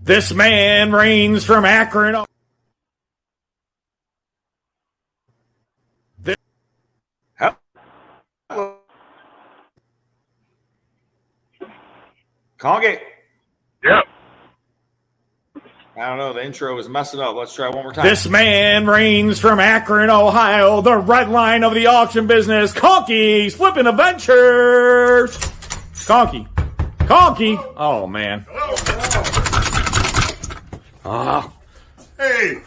This man reigns from Akron. Conky. Yep. I don't know. The intro is messing up. Let's try one more time. This man reigns from Akron, Ohio, the red line of the auction business. Conky's Flippin' Adventures. Conky. Oh, man. Hey.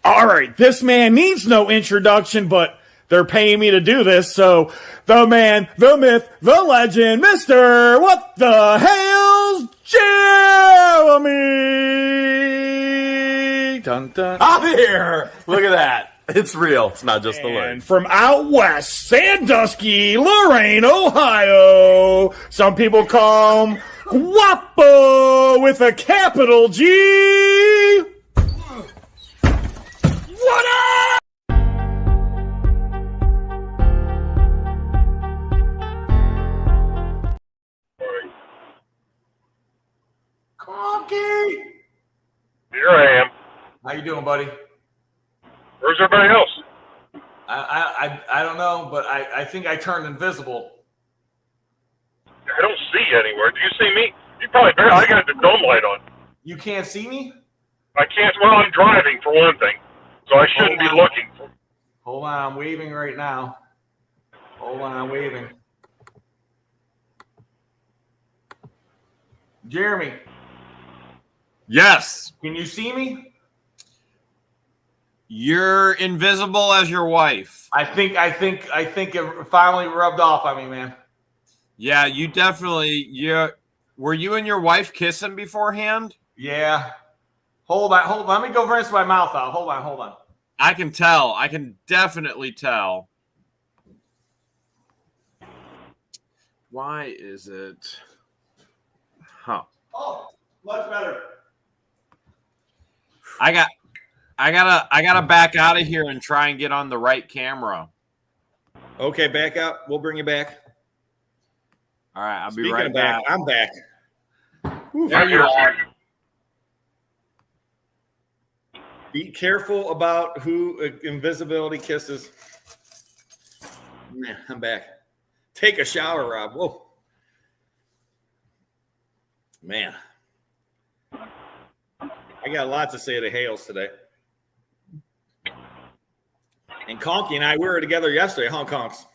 All right. This man needs no introduction, but they're paying me to do this, so the man, the myth, the legend, Mr. What the Hales, Jeremy! Dun, dun. I'm here! Look at that. It's real. It's not just the And word. from out west, Sandusky, Lorain, Ohio, some people call him Guapo with a capital G. What up? Conky! Here I am. How you doing, buddy? Where's everybody else? I don't know, but I think I turned invisible. I don't see you anywhere. Do you see me? You probably barely. I got the dome light on. You can't see me? I can't. Well, I'm driving for one thing, so I shouldn't be looking. Hold on, I'm waving right now. Hold on, I'm waving. Jeremy, Yes. can you see me? You're invisible as your wife. I think it finally rubbed off on me, man. Yeah, you definitely. Were you and your wife kissing beforehand? Yeah. Hold on. Let me go rinse my mouth out. Hold on. I can tell. I can definitely tell. Why is it? Huh. Oh, much better. I gotta back out of here and try and get on the right camera. Okay, back out. We'll bring you back. All right, I'll be Speaking right of back, back. I'm back. There you are. Be careful about who invisibility kisses. Man, I'm back. Take a shower, Rob. Whoa. Man. I got a lot to say to Hales today. And Conky and I, we were together yesterday, huh, Conks?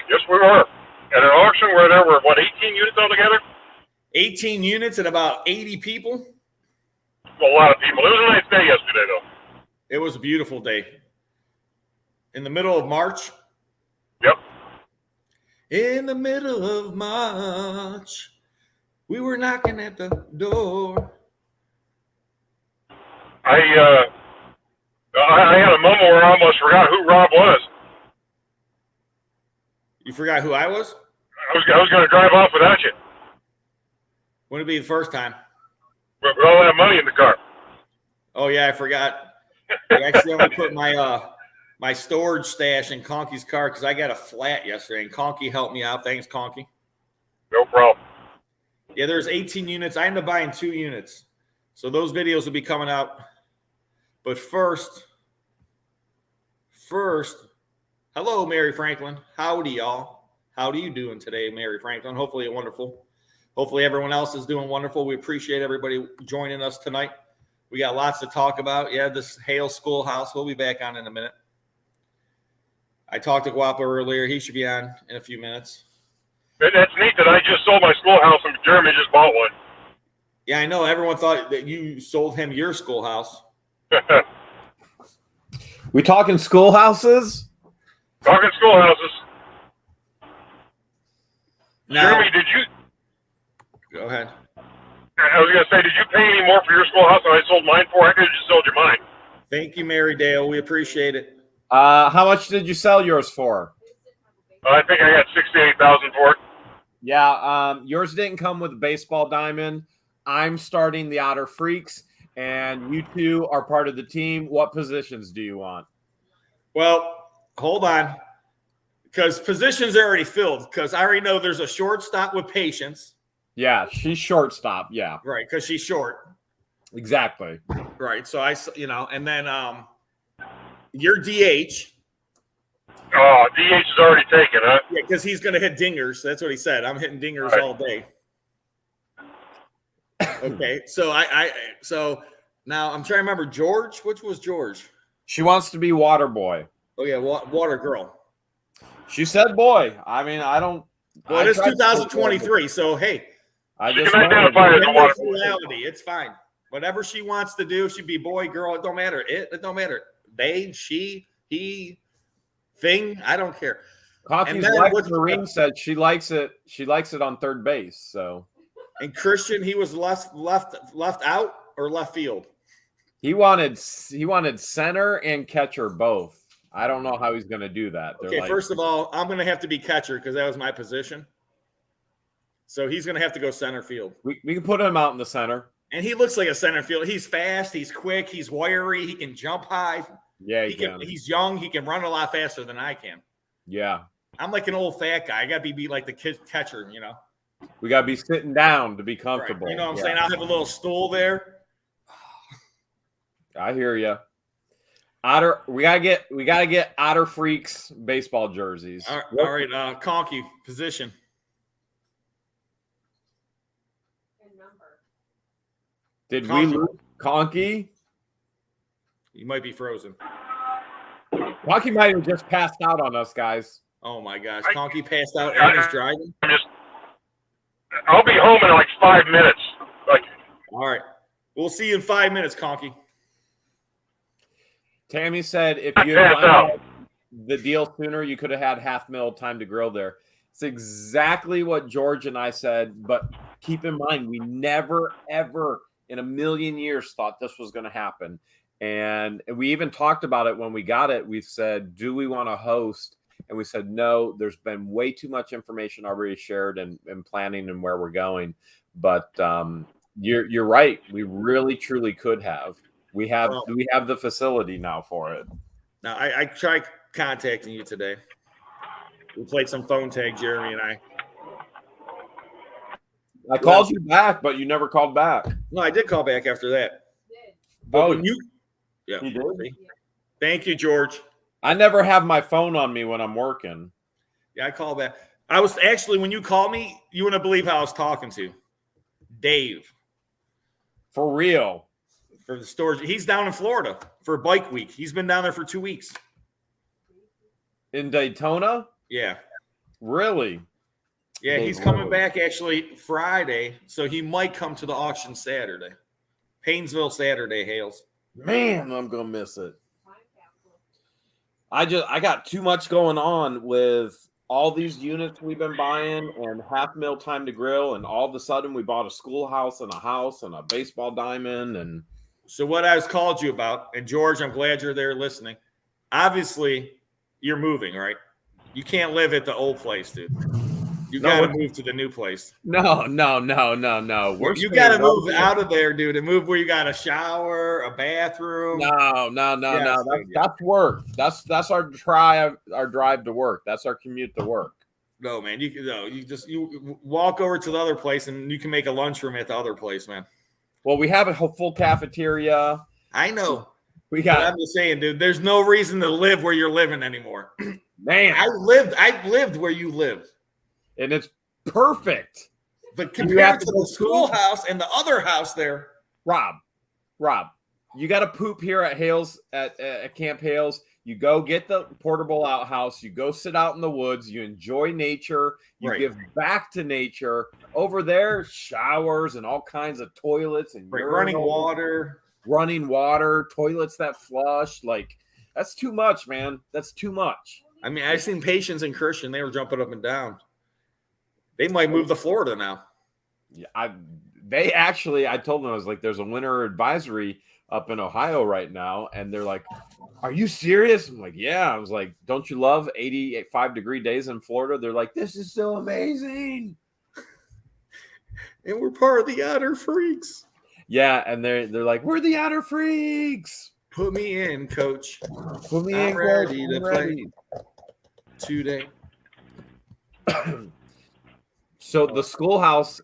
Yes, we were. At an auction where there were, 18 units altogether? 18 units and about 80 people. A lot of people. It was a nice day yesterday, though. It was a beautiful day. In the middle of March. Yep. In the middle of March, we were knocking at the door. I had a moment where I almost forgot who Rob was. You forgot who I was? I was going to drive off without you. Wouldn't it be the first time? With all that money in the car. Oh, yeah, I forgot. I accidentally put my storage stash in Conky's car because I got a flat yesterday, and Conky helped me out. Thanks, Conky. No problem. Yeah, there's 18 units. I ended up buying 2 units. So those videos will be coming out. But first, hello, Mary Franklin. Howdy, y'all. How are you doing today, Mary Franklin? Hopefully you're wonderful. Hopefully everyone else is doing wonderful. We appreciate everybody joining us tonight. We got lots to talk about. Yeah, this Hale schoolhouse. We'll be back on in a minute. I talked to Guapo earlier. He should be on in a few minutes. That's neat that I just sold my schoolhouse and Jeremy just bought one. Yeah, I know. Everyone thought that you sold him your schoolhouse. We talking schoolhouses? Talking schoolhouses. Now, Jeremy, did you? Go ahead. I was going to say, did you pay any more for your schoolhouse than I sold mine for? I could have just sold you mine. Thank you, Mary Dale. We appreciate it. How much did you sell yours for? I think I got $68,000 for it. Yeah, yours didn't come with a baseball diamond. I'm starting the Otter Freaks, and you two are part of the team. What positions do you want? Well, hold on, because positions are already filled. Because I already know there's a shortstop with Patience. Yeah, she's shortstop. Yeah, right? Because she's short, exactly. right? So and then your DH. Oh, DH is already taken, huh? Yeah, because he's going to hit dingers. That's what he said. I'm hitting dingers Right. all day. Okay, so now I'm trying to remember George. Which was George? She wants to be water boy. Oh yeah, water girl. She said boy. I mean, I don't. Well, it is 2023, so hey, I She just can identify as a water boy. reality. It's fine. Whatever she wants to do, she be boy, girl. It don't matter. It don't matter. They, she, he, thing. I don't care. Conky's then wife, what's- Marine, said she likes it. She likes it on third base. So And Christian, he was left out or left field. he wanted center and catcher both. I don't know how he's going to do that. They're Okay, like, first of all, I'm going to have to be catcher because that was my position. So he's going to have to go center field. we can put him out in the center. And he looks like a center field. He's fast. He's quick. He's wiry. He can jump high. Yeah, He's young. He can run a lot faster than I can. Yeah, I'm like an old fat guy. I got to be like the kid catcher, you know. we got to be sitting down to be Right. comfortable. You know what I'm saying? I'll have a little stool there. I hear you. Otter, we gotta get Otter Freaks baseball jerseys. All right, Conky, position. Did Conky. we lose Conky? You might be frozen. Conky might have just passed out on us, guys. Oh my gosh, Conky passed out and is driving. I'll be home in like 5 minutes. Like, All right, we'll see you in 5 minutes, Conky. Tammy said if you Pass had out. found the deal sooner, you could have had $500,000 time to grill there. It's exactly what George and I said, but keep in mind, we never, ever in a million years thought this was going to happen. And we even talked about it when we got it. We said, do we want to host? And we said, no, there's been way too much information already shared and planning and where we're going. But you're right. We really, truly could have. We have the facility now for it. Now, I tried contacting you today. We played some phone tag, Jeremy and I. I called you back, but you never called back. No, I did call back after that. But when you did? see? Thank you, George. I never have my phone on me when I'm working. Yeah, I called back. I was actually, when you called me, you wouldn't believe how I was talking to Dave For real. for the storage. He's down in Florida for Bike Week. He's been down there for 2 weeks. In Daytona? Yeah. Really? Yeah, Dave he's coming Road. back actually Friday, so he might come to the auction Saturday. Paynesville Saturday, Hales. Man, I'm gonna miss it. I got too much going on with all these units we've been buying and $500,000 time to grill, and all of a sudden we bought a schoolhouse and a house and a baseball diamond. And So what I was called you about, and George, I'm glad you're there listening. Obviously, you're moving, right? You can't live at the old place, dude. You No, got to we're- move to the new place. no. You got to move out of there, dude, and move where you got a shower, a bathroom. No. Yes, dude, yeah. That's work. That's our drive to work. That's our commute to work. No, man. You walk over to the other place, and you can make a lunchroom at the other place, man. Well, we have a full cafeteria. I know. We But got I'm just saying, dude. There's no reason to live where you're living anymore. man, I lived where you live. and it's perfect. But have compared to to go the schoolhouse and the other house there, Rob, you got to poop here at Hales at Camp Hales. You go get the portable outhouse. You go sit out in the woods. You enjoy nature. You Right. give back to nature. Over there, showers and all kinds of toilets and running water, toilets that flush. Like that's too much, man. That's too much. I mean, I've seen Patience and Christian. They were jumping up and down. They might move to Florida now. Yeah, I told them, I was like, there's a winter advisory up in Ohio right now. And they're like, are you serious? I'm like, yeah. I was like, don't you love 85-degree days in Florida? They're like, this is so amazing. And we're part of the Otter Freaks. Yeah. And they're like, we're the Otter Freaks. Put me in, coach. Put me I'm in, ready coach. to I'm play. ready. Today. So the schoolhouse,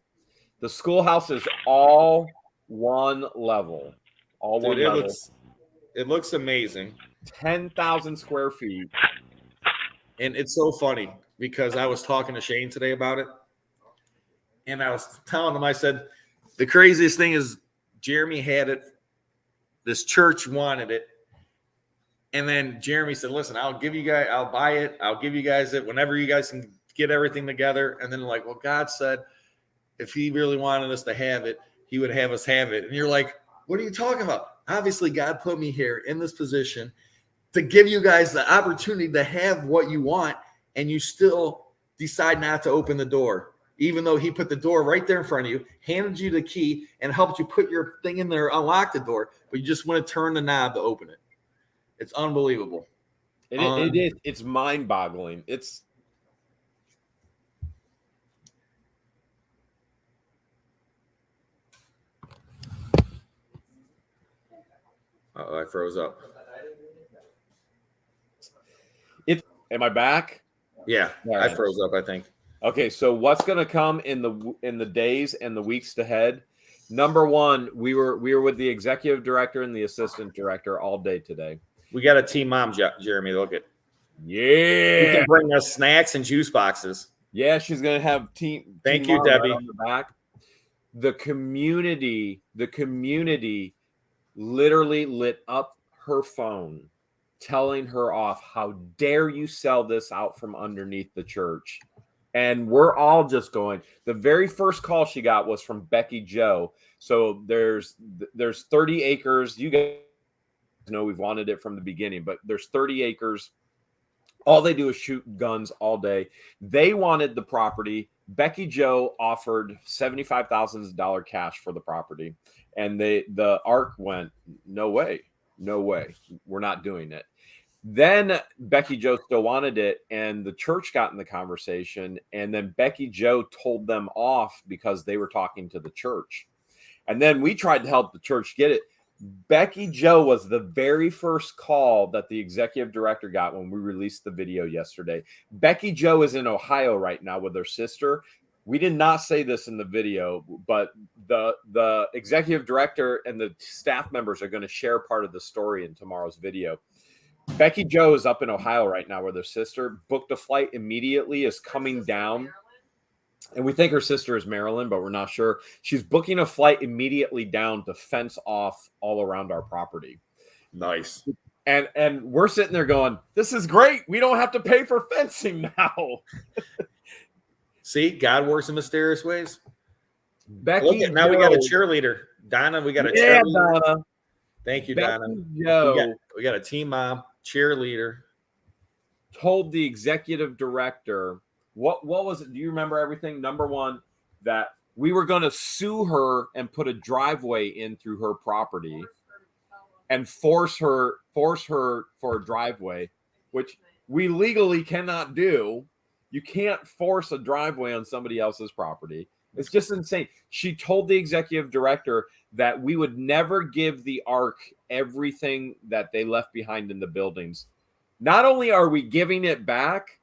The schoolhouse is all one level. All Dude, one it level. looks amazing. 10,000 square feet. And it's so funny because I was talking to Shane today about it. And I was telling him, I said, the craziest thing is Jeremy had it. This church wanted it. And then Jeremy said, listen, I'll buy it. I'll give you guys it whenever you guys can get everything together. And then like, well, God said, if he really wanted us to have it, he would have us have it. And you're like, what are you talking about? Obviously, God put me here in this position to give you guys the opportunity to have what you want. And you still decide not to open the door, even though he put the door right there in front of you, handed you the key, and helped you put your thing in there, unlock the door, but you just want to turn the knob to open it. It's unbelievable. It is. It's mind-boggling. It's Uh-oh, I froze up. Am I back? Yeah, Right. I froze up, I think. Okay, so what's going to come in the days and the weeks ahead? Number one, we were with the executive director and the assistant director all day today. We got a team mom, Jeremy. Look at. Yeah. You can bring us snacks and juice boxes. Yeah, she's going to have team. Thank team you, mom right Debbie. on the back. The community literally lit up her phone, telling her off, how dare you sell this out from underneath the church? And we're all just going. The very first call she got was from Becky Joe. So there's 30 acres. You guys know we've wanted it from the beginning, but there's 30 acres. All they do is shoot guns all day. They wanted the property. Becky Joe offered $75,000 cash for the property. And the ARC went, no way. We're not doing it. Then Becky Joe still wanted it, and the church got in the conversation, and then Becky Joe told them off because they were talking to the church. And then we tried to help the church get it. Becky Joe was the very first call that the executive director got when we released the video yesterday. Becky Joe is in Ohio right now with her sister. We did not say this in the video, but the executive director and the staff members are going to share part of the story in tomorrow's video. Becky Joe is up in Ohio right now with her sister, booked a flight immediately, is coming down. And we think her sister is Marilyn, but we're not sure. She's booking a flight immediately down to fence off all around our property. Nice. And we're sitting there going, this is great. We don't have to pay for fencing now. See, God works in mysterious ways. Becky now we got a cheerleader. Donna, we got a cheerleader. Donna. Thank you, Becky Donna. Joe We got a team mom, cheerleader. Told the executive director, what was it? Do you remember everything? Number one, that we were going to sue her and put a driveway in through her property and force her for a driveway, which we legally cannot do. You can't force a driveway on somebody else's property. It's just insane. She told the executive director that we would never give the ARC everything that they left behind in the buildings. Not only are we giving it back,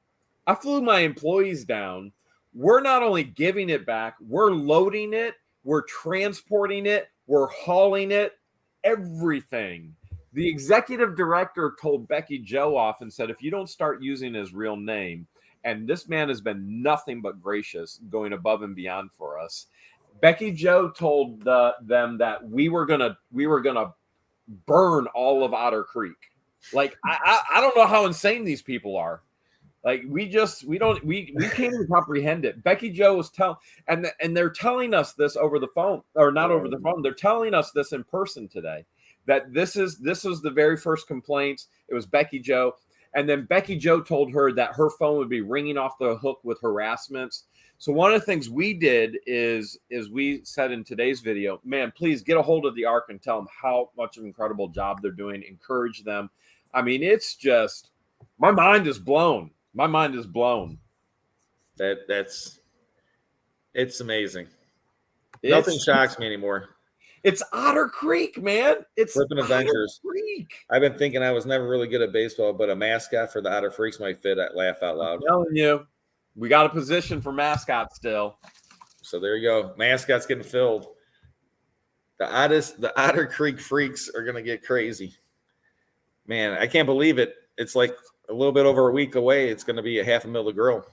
I flew my employees down. We're not only giving it back, we're loading it, we're transporting it, we're hauling it, everything. The executive director told Becky Joe off and said, if you don't start using his real name, and this man has been nothing but gracious, going above and beyond for us. Becky Joe told them that we were gonna burn all of Otter Creek. Like I don't know how insane these people are. Like we can't even comprehend it. Becky Joe was and they're telling us this over the phone, or not over the phone. They're telling us this in person today. That this was the very first complaints. It was Becky Joe. And then Becky Joe told her that her phone would be ringing off the hook with harassments. So one of the things we did is we said in today's video, man, please get a hold of the ARC and tell them how much of an incredible job they're doing. Encourage them. I mean, it's just, my mind is blown. My mind is blown. It's amazing. Nothing shocks me anymore. It's Otter Creek, man. It's Flippin' Adventures. Otter Creek. I've been thinking I was never really good at baseball, but a mascot for the Otter Freaks might fit at Laugh Out Loud. I'm telling you, we got a position for mascot still. So there you go. Mascot's getting filled. The Otter Creek freaks are going to get crazy. Man, I can't believe it. It's like a little bit over a week away. It's going to be a $500,000 to grow.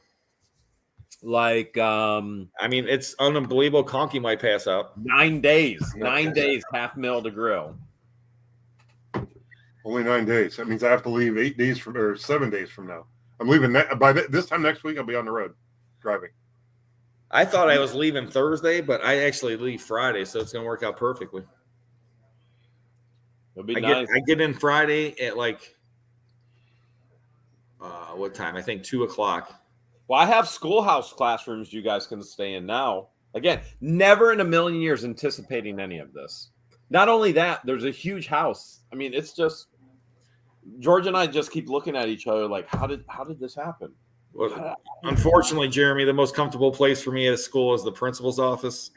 Like, I mean, it's unbelievable. Conky might pass out. 9 days. 9 days, $500,000 to grow. Only 9 days. That means I have to leave 8 days from or 7 days from now. I'm leaving by this time next week. I'll be on the road driving. I thought I was leaving Thursday, but I actually leave Friday, so it's going to work out perfectly. It'll be nice. I get in Friday at like what time? I think 2:00. Well, I have schoolhouse classrooms you guys can stay in now. Again, never in a million years anticipating any of this. Not only that, there's a huge house. I mean, it's just George and I just keep looking at each other like, how did this happen? Well, unfortunately, Jeremy, the most comfortable place for me at school is the principal's office.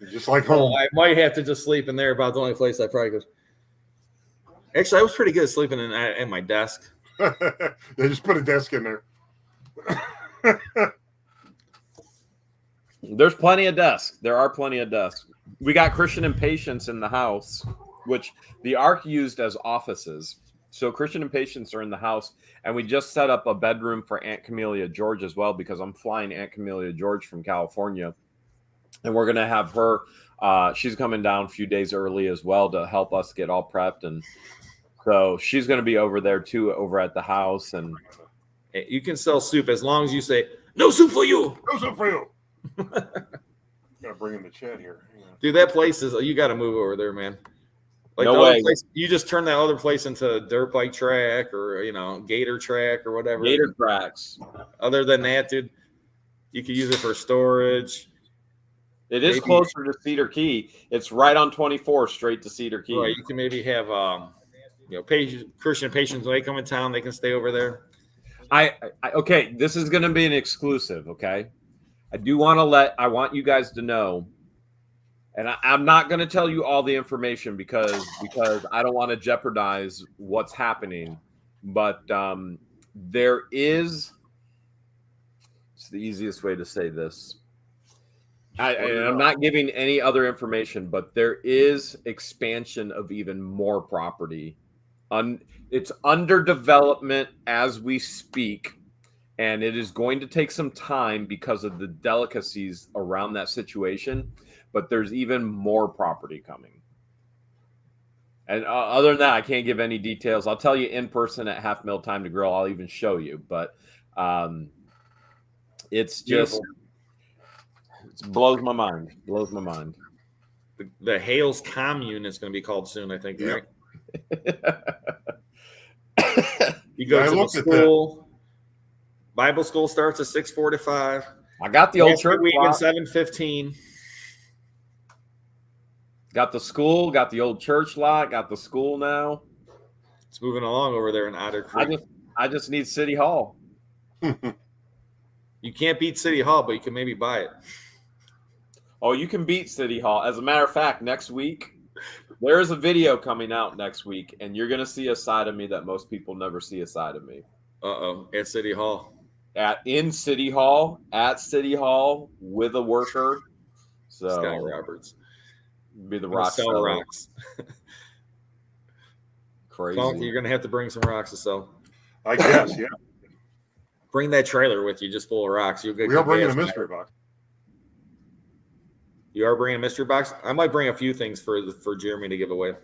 Just like home. I might have to just sleep in there. About the only place I probably could. Actually, I was pretty good at sleeping in my desk. They just put a desk in there. There's plenty of desks. There are plenty of desks. We got Christian and Patience in the house, which the Ark used as offices. So Christian and Patience are in the house, and we just set up a bedroom for Aunt Camellia George as well, because I'm flying Aunt Camellia George from California, and we're going to have her. She's coming down a few days early as well to help us get all prepped, and so she's going to be over there too, over at the house. And you can sell soup as long as you say no soup for you. No soup for you. Gotta bring in the chat here. Dude, that place is you got to move over there, man. Like no the way. other place, you just turn that other place into a dirt bike track or gator track or whatever. Gator tracks. Other than that, dude, you could use it for storage. It is closer to Cedar Key. It's right on 24, straight to Cedar Key. Right, you can maybe have Christian and Patience when they come in town, they can stay over there. Okay, this is going to be an exclusive. Okay, I want you guys to know. And I'm not going to tell you all the information because I don't want to jeopardize what's happening. But there is – it's the easiest way to say this. I'm not giving any other information, but there is expansion of even more property. It's under development as we speak, and it is going to take some time because of the delicacies around that situation. But there's even more property coming. And other than that, I can't give any details. I'll tell you in person at $500,000 time to grow. I'll even show you. But it's just it blows my mind. Blows my mind. The Hales commune is going to be called soon, I think, right? You go to the school. Bible school starts at 6:45. I got the old church weekend 7:15. Got the school, got the old church lot, got the school now. It's moving along over there in Otter Creek. I just need City Hall. You can't beat City Hall, but you can maybe buy it. Oh, you can beat City Hall. As a matter of fact, next week, there is a video coming out next week, and you're going to see a side of me that most people never see a side of me. At City Hall. In City Hall, at City Hall, with a worker. So Scott Roberts. Be the rock sell rocks. Crazy. Conky, you're gonna have to bring some rocks to sell. I guess, yeah. Bring that trailer with you, just full of rocks. You'll get. We are bringing a mystery box. You are bringing a mystery box. I might bring a few things for Jeremy to give away.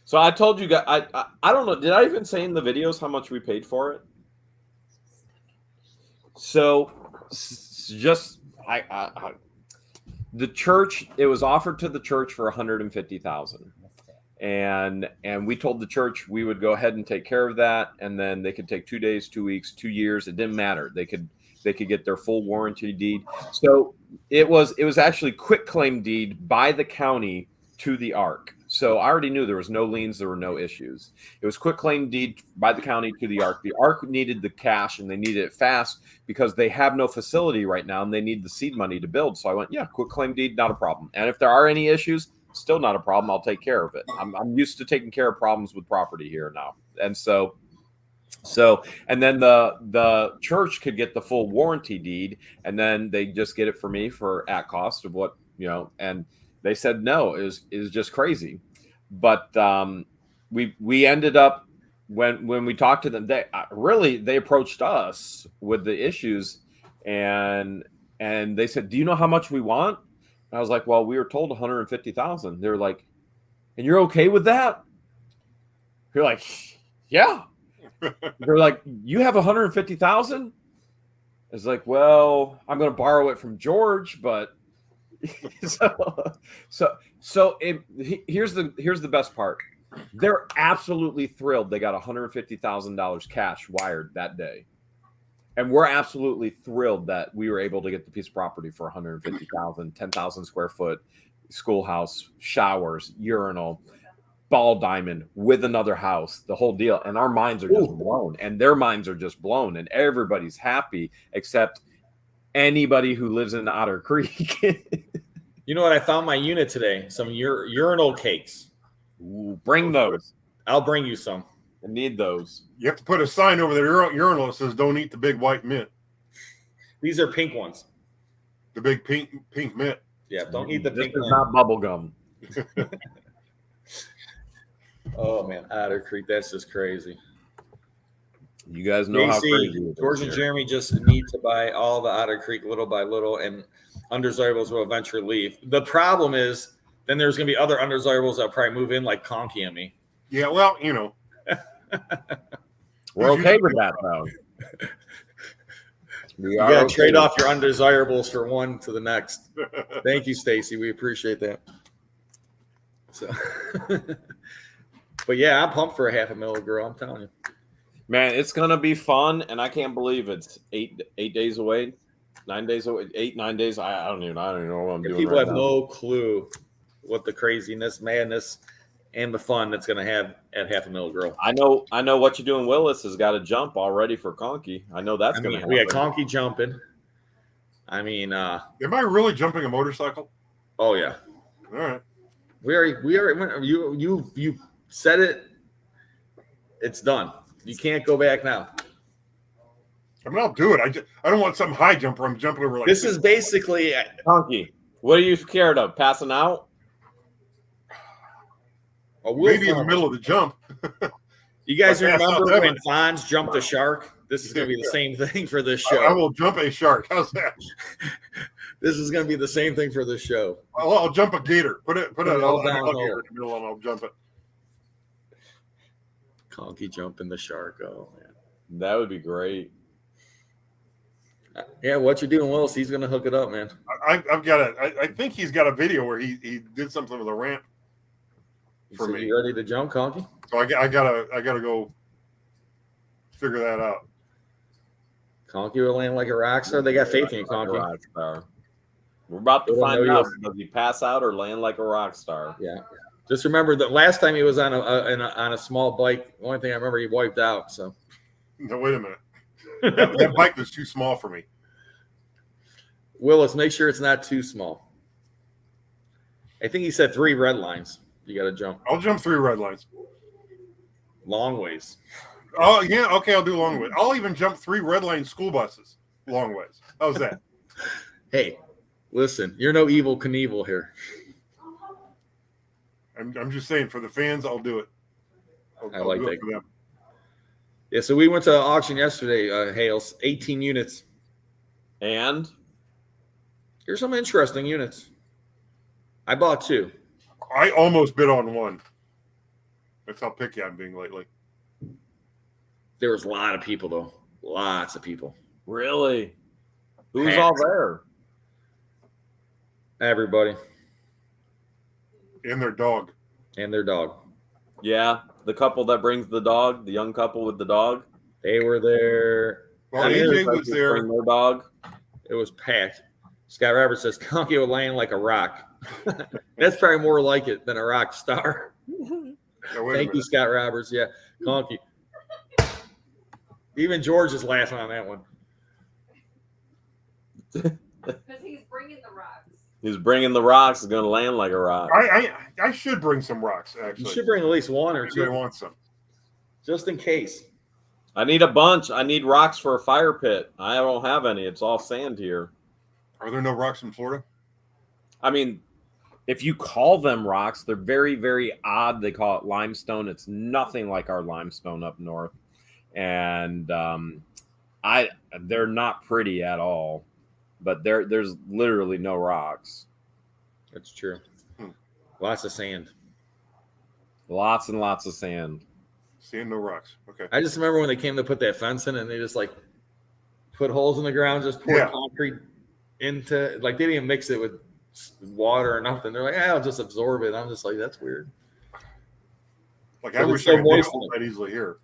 So I told you guys. I don't know. Did I even say in the videos how much we paid for it? So just the church, it was offered to the church for $150,000, and we told the church we would go ahead and take care of that, and then they could take 2 days, 2 weeks, 2 years. It didn't matter. They could get their full warranty deed. So it was actually quitclaim deed by the county to the Ark. So I already knew there was no liens, there were no issues. It was quitclaim deed by the county to the Ark. The Ark needed the cash, and they needed it fast because they have no facility right now, and they need the seed money to build. So I went, yeah, quitclaim deed, not a problem. And if there are any issues, still not a problem. I'll take care of it. I'm used to taking care of problems with property here now. And so So, and then the church could get the full warranty deed, and then they just get it for me for at cost of what, and they said no. It was just crazy. But we ended up when we talked to them, they approached us with the issues, and they said, "Do you know how much we want?" And I was like, "Well, we were told 150,000." They're like, "And you're okay with that?" You're like, "Yeah." They're like, "You have 150,000?" It's like, "Well, I'm going to borrow it from George, but." Here's the best part. They're absolutely thrilled they got $150,000 cash wired that day, and we're absolutely thrilled that we were able to get the piece of property for 150,000, 10,000 square foot schoolhouse, showers, urinal, ball diamond with another house, the whole deal. And our minds are just blown, and their minds are just blown, and everybody's happy except anybody who lives in Otter Creek. You know what? I found my unit today. Some urinal cakes. Ooh, bring those. I'll bring you some. I need those. You have to put a sign over the urinal that says "Don't eat the big white mint." These are pink ones. The big pink mint. Yeah, don't eat the This pink is mint. not bubble gum. Oh man, Otter Creek, that's just crazy. You guys know how crazy it is. George and Jeremy just need to buy all the Otter Creek little by little, and undesirables will eventually leave. The problem is then there's going to be other undesirables that probably move in, like Conky and me. Yeah, well, We're okay with that, though. You got to trade off your undesirables for one to the next. Thank you, Stacy. We appreciate that. So, but yeah, I'm pumped for a $500,000 girl. I'm telling you, man, it's gonna be fun, and I can't believe it's 8 days away, 9 days away, 9 days. I don't even know what I'm doing. People right have now. no clue what the craziness, madness, and the fun that's going to have at $500,000 girl. I know what you're doing. Willis has got a jump already for Conky. I know that's going to happen. We got Conky jumping. I mean, am I really jumping a motorcycle? Oh yeah. All right. We already you said it. It's done. You can't go back now. I mean, I'll do it. I don't want some high jump where I'm jumping over like This is basically Conky. What are you scared of? Passing out? maybe in the middle of the jump. You guys Like, remember that's when Fonz jumped a shark? This is going to be the same thing for this show. I will jump a shark. How's that? This is going to be the same thing for this show. I'll jump a gator. Put it all down downhill. here in the middle, and I'll jump it. Conky jumping the shark. Oh man, That would be great. yeah. What you're doing, Willis? He's going to hook it up, man. I've got I think he's got a video where he did something with a ramp for So me. you ready to jump, Conky? So I gotta go figure that out. Conky will land like a rock star. They got faith in you, Conky. Rock star. We're about to They don't find know out. Does he pass out or land like a rock star? Yeah. Just remember that last time he was on a small bike. The only thing I remember, he wiped out. So No, wait a minute. That bike was too small for me. Willis, make sure it's not too small. I think he said 3 red lines. You got to jump I'll jump 3 red lines. long ways. Oh yeah, okay, I'll do long ways. I'll even jump 3 red line school buses long ways. How's that? Hey, listen, you're no evil Knievel here. I'm just saying, for the fans, I'll do it. I like do it that. for them. Yeah, so we went to auction yesterday, Hales, 18 units. And Here's some interesting units. I bought 2. I almost bid on 1. That's how picky I'm being lately. There was a lot of people, though. Lots of people. really, who's Packed. all there? Everybody And their dog. and their dog. Yeah, the couple that brings the dog, the young couple with the dog. They were there. Well, I mean, AJ Like was to there. bring their dog. It was packed. Scott Roberts says Conky will land like a rock. That's probably more like it than a rock star. Now, wait a Thank you, minute. Scott Roberts. Yeah, Conky. Even George is laughing on that one. Because he's bringing the rocks. He's bringing the rocks. Is going to land like a rock. I should bring some rocks, actually. You should bring at least 1 or Maybe I 2, want some. just in case. I need a bunch. I need rocks for a fire pit. I don't have any. It's all sand here. Are there no rocks in Florida? I mean, if you call them rocks, they're very, very odd. They call it limestone. It's nothing like our limestone up north. And they're not pretty at all. But there's literally no rocks. That's true. Lots of sand. Lots and lots of sand. Sand, no rocks. Okay. I just remember when they came to put that fence in and they just like put holes in the ground, just poured concrete into, like, they didn't even mix it with water or nothing. They're like, I'll just absorb it. I'm just like, that's weird. Like, I wish I could dig a hole that easily here.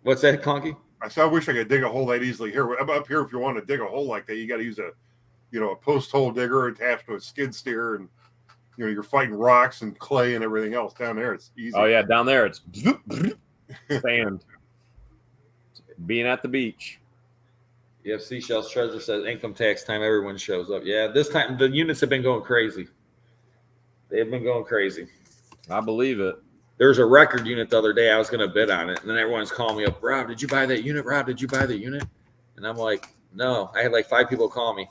What's that, Conky? I said, I wish I could dig a hole that easily here. Up here, if you want to dig a hole like that, you got to use a post hole digger attached to a skid steer, and you're fighting rocks and clay and everything else. Down there, it's easy. Oh yeah, down there it's sand. Being at the beach. Yep, Seashell's Treasure says income tax time, everyone shows up. Yeah, this time the units have been going crazy. They've been going crazy. I believe it. There's a record unit the other day. I was going to bid on it, and then everyone's calling me up. Rob, did you buy that unit? Rob, did you buy the unit? And I'm like, no. I had like 5 people call me.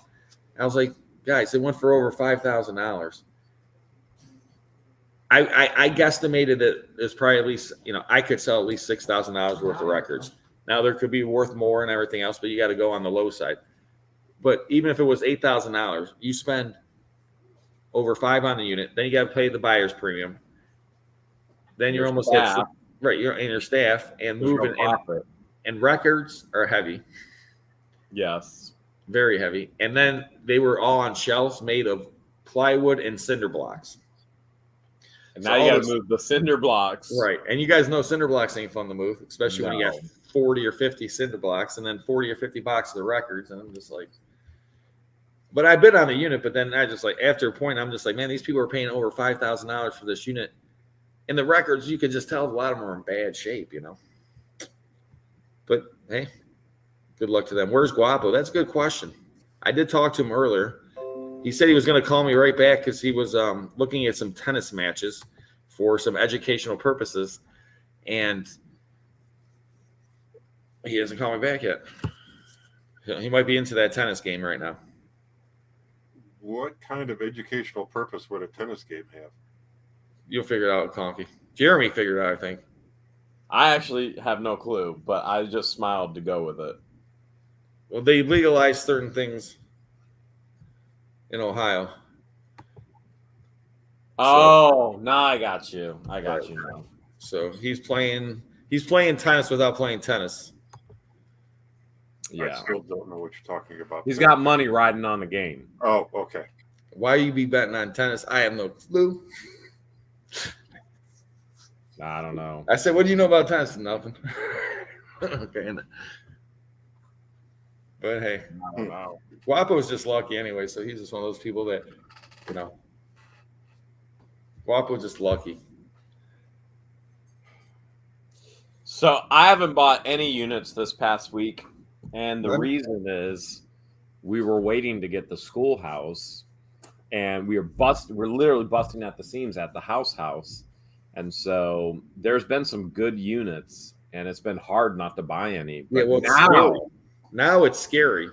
I was like, guys, it went for over $5,000. I guesstimated that it's probably at least, I could sell at least $6,000 worth of records. Now there could be worth more and everything else, but you got to go on the low side. But even if it was $8,000, you spend over $5,000 on the unit, then you got to pay the buyer's premium. Then you're almost at right. You're in your staff and moving, and records are heavy. Yes, very heavy. And then they were all on shelves made of plywood and cinder blocks. And now you got to move the cinder blocks. Right. And you guys know cinder blocks ain't fun to move, especially when you got 40 or 50 cinder blocks and then 40 or 50 boxes of records. And I'm just like, but I bid on the unit, but then I just like, after a point, I'm just like, man, these people are paying over $5,000 for this unit. And the records, you could just tell a lot of them are in bad shape, But hey, good luck to them. Where's Guapo? That's a good question. I did talk to him earlier. He said he was going to call me right back because he was looking at some tennis matches for some educational purposes, and he hasn't called me back yet. He might be into that tennis game right now. What kind of educational purpose would a tennis game have? You'll figure it out, Conky. Jeremy figured it out, I think. I actually have no clue, but I just smiled to go with it. Well, they legalized certain things in Ohio. Oh, now I got you. I got you now. So he's playing tennis without playing tennis. Yeah. I still don't know what you're talking about. He's got money riding on the game. Oh, okay. Why you be betting on tennis? I have no clue. I don't know. I said, what do you know about tennis? Nothing. Okay. But hey, I don't know. Guapo's just lucky anyway, so he's just one of those people that, Guapo's just lucky. So I haven't bought any units this past week, and the reason is we were waiting to get the schoolhouse, and we're literally busting at the seams at the house. And so there's been some good units, and it's been hard not to buy any. But now it's scary.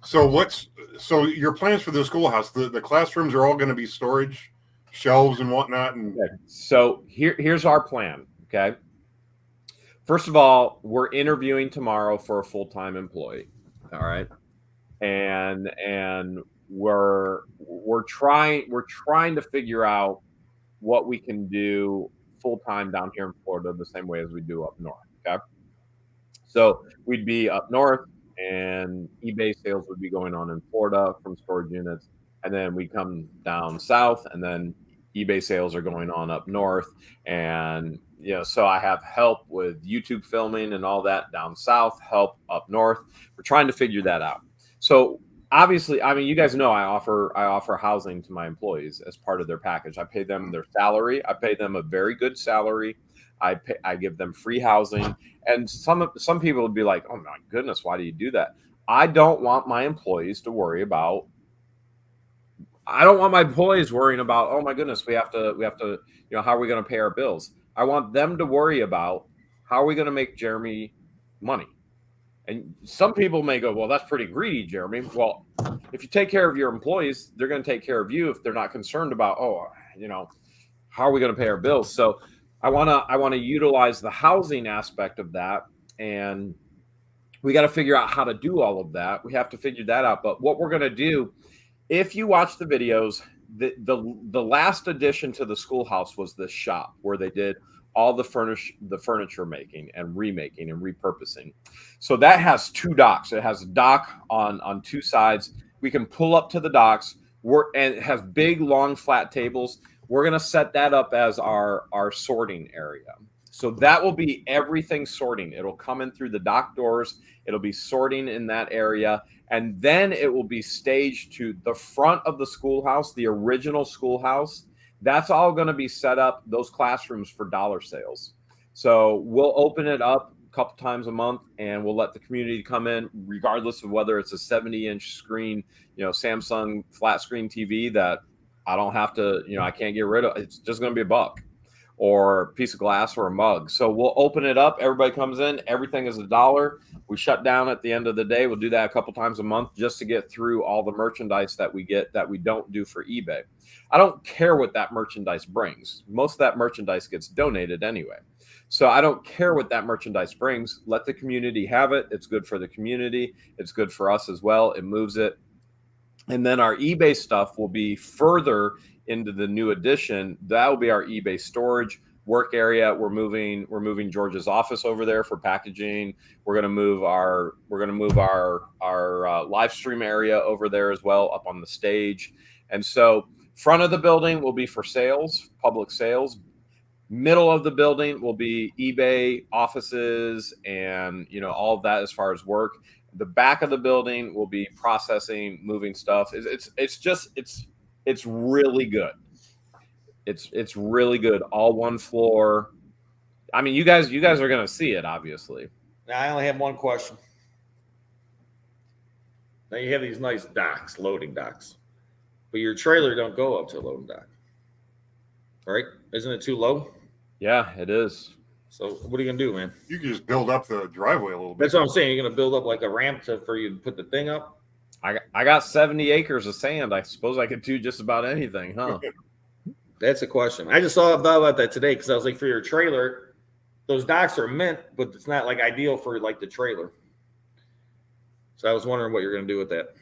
So your plans for the schoolhouse? The classrooms are all going to be storage, shelves and whatnot. And so here's our plan. Okay. First of all, we're interviewing tomorrow for a full-time employee. All right, and we're trying to figure out what we can do full-time down here in Florida the same way as we do up north. Okay. So we'd be up north and eBay sales would be going on in Florida from storage units. And then we come down south and then eBay sales are going on up north. And, so I have help with YouTube filming and all that down south, help up north. We're trying to figure that out. So obviously, I mean, you guys know I offer housing to my employees as part of their package. I pay them their salary. I pay them a very good salary. I give them free housing. And some people would be like, oh my goodness, why do you do that? I don't want my employees to worry about. I don't want my employees worrying about, oh my goodness, we have to, how are we going to pay our bills? I want them to worry about how are we going to make Jeremy money. And some people may go, well, that's pretty greedy, Jeremy. Well, if you take care of your employees, they're going to take care of you if they're not concerned about, how are we going to pay our bills? So I want to utilize the housing aspect of that, and we got to figure out how to do all of that. We have to figure that out. But what we're going to do, if you watch the videos, the last addition to the schoolhouse was this shop where they did all the furniture making and remaking and repurposing. So that has 2 docks. It has a dock on 2 sides. We can pull up to the docks. And it has big, long, flat tables. We're going to set that up as our sorting area. So that will be everything sorting. It'll come in through the dock doors. It'll be sorting in that area. And then it will be staged to the front of the schoolhouse, the original schoolhouse. That's all going to be set up, those classrooms, for dollar sales. So we'll open it up a couple times a month, and we'll let the community come in, regardless of whether it's a 70-inch screen, Samsung flat screen TV that I don't have to, I can't get rid of. It's just going to be $1 or a piece of glass or a mug. So we'll open it up. Everybody comes in. Everything is $1. We shut down at the end of the day. We'll do that a couple times a month just to get through all the merchandise that we get that we don't do for eBay. I don't care what that merchandise brings. Most of that merchandise gets donated anyway. So I don't care what that merchandise brings. Let the community have it. It's good for the community. It's good for us as well. It moves it. And then our eBay stuff will be further into the new addition. That will be our eBay storage work area. We're moving George's office over there for packaging. We're going to move our live stream area over there as well, up on the stage. And so front of the building will be for sales, public sales. Middle of the building will be eBay offices and all of that as far as work. The back of the building will be processing, moving stuff. It's really good. It's really good. All one floor. I mean, you guys are going to see it, obviously. Now, I only have one question. Now you have these nice docks, loading docks, but your trailer don't go up to a loading dock, right? Isn't it too low? Yeah, it is. So what are you gonna do, man? You can just build up the driveway a little bit. That's what I'm saying. You're gonna build up like a ramp for you to put the thing up. I got 70 acres of sand. I suppose I could do just about anything, huh? That's a question. I just thought about that today because I was like, for your trailer, those docks are meant, but it's not like ideal for like the trailer. So I was wondering what you're gonna do with that.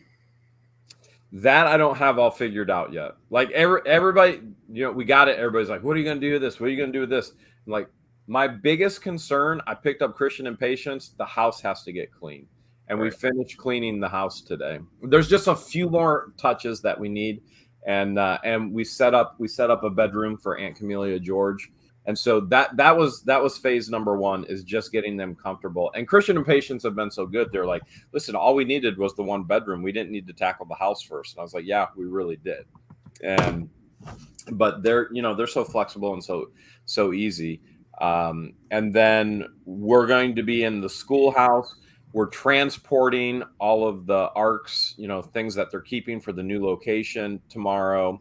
That I don't have all figured out yet. Like everybody, we got it. Everybody's like, what are you going to do with this? What are you going to do with this? I'm like, my biggest concern, I picked up Christian and Patience. The house has to get clean. And we finished cleaning the house today. There's just a few more touches that we need. And we set up a bedroom for Aunt Camelia George. And so that was phase number 1, is just getting them comfortable. And Christian and Patience have been so good. They're like, listen, all we needed was the 1 bedroom. We didn't need to tackle the house first. And I was like, yeah, we really did. But they're so flexible and so easy. And then we're going to be in the schoolhouse. We're transporting all of the arcs, things that they're keeping for the new location tomorrow.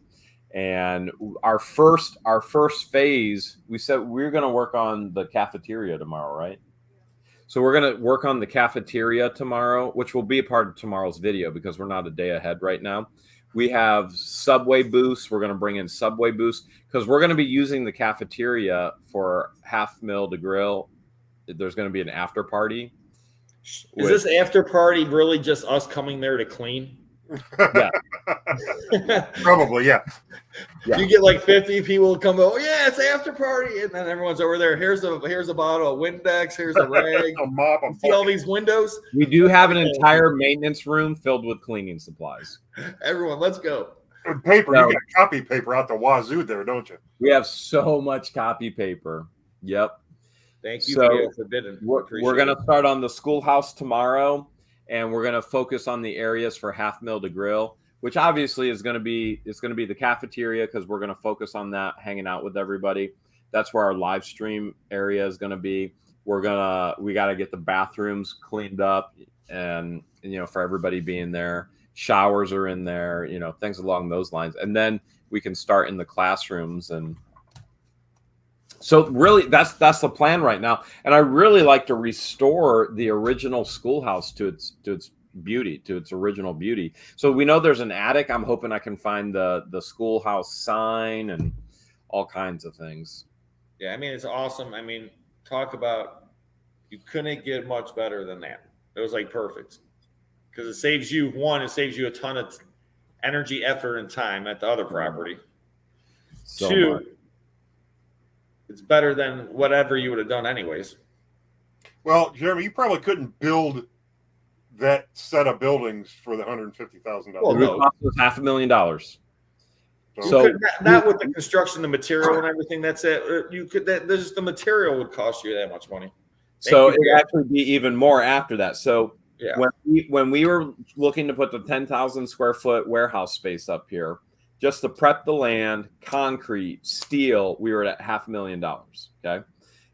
And our first phase, we said we're going to work on the cafeteria tomorrow, right? So we're going to work on the cafeteria tomorrow, which will be a part of tomorrow's video because we're not a day ahead right now. We have Subway booths. We're going to bring in Subway booths because we're going to be using the cafeteria for half meal to grill. There's going to be an after party. Is this after party really just us coming there to clean? Yeah. Probably, yeah. You get like 50 people come, oh yeah, it's after party, and then everyone's over there. Here's a bottle of Windex. Here's a rag. A mop. See all these windows? We do have an entire maintenance room filled with cleaning supplies. Everyone, let's go. And paper. You got copy paper out the wazoo there, don't you? We have so much copy paper. Yep. Thank you for bidding. We're going to start on the schoolhouse tomorrow, and we're going to focus on the areas for half meal to grill, which obviously is going to be the cafeteria because we're going to focus on that, hanging out with everybody. That's where our live stream area is going to be. We got to get the bathrooms cleaned up and for everybody being there. Showers are in there, things along those lines. And then we can start in the classrooms and So really, that's the plan right now, and I really like to restore the original schoolhouse to its beauty, to its original beauty. So we know there's an attic. I'm hoping I can find the schoolhouse sign and all kinds of things. Yeah, I mean, it's awesome. I mean, talk about, you couldn't get much better than that. It was like perfect, because it saves you a ton of energy, effort, and time at the other property. So Two, much. It's better than whatever you would have done anyways. Well, Jeremy, you probably couldn't build that set of buildings for the $150,000. Well, It no. would cost us $500,000. You So- could, not with the construction, the material, and everything. That's it. You could. Just the material would cost you that much money. So Thank it you. would actually be even more after that. So Yeah. when we were looking to put the 10,000 square foot warehouse space up here, just to prep the land, concrete, steel, we were at $500,000. Okay.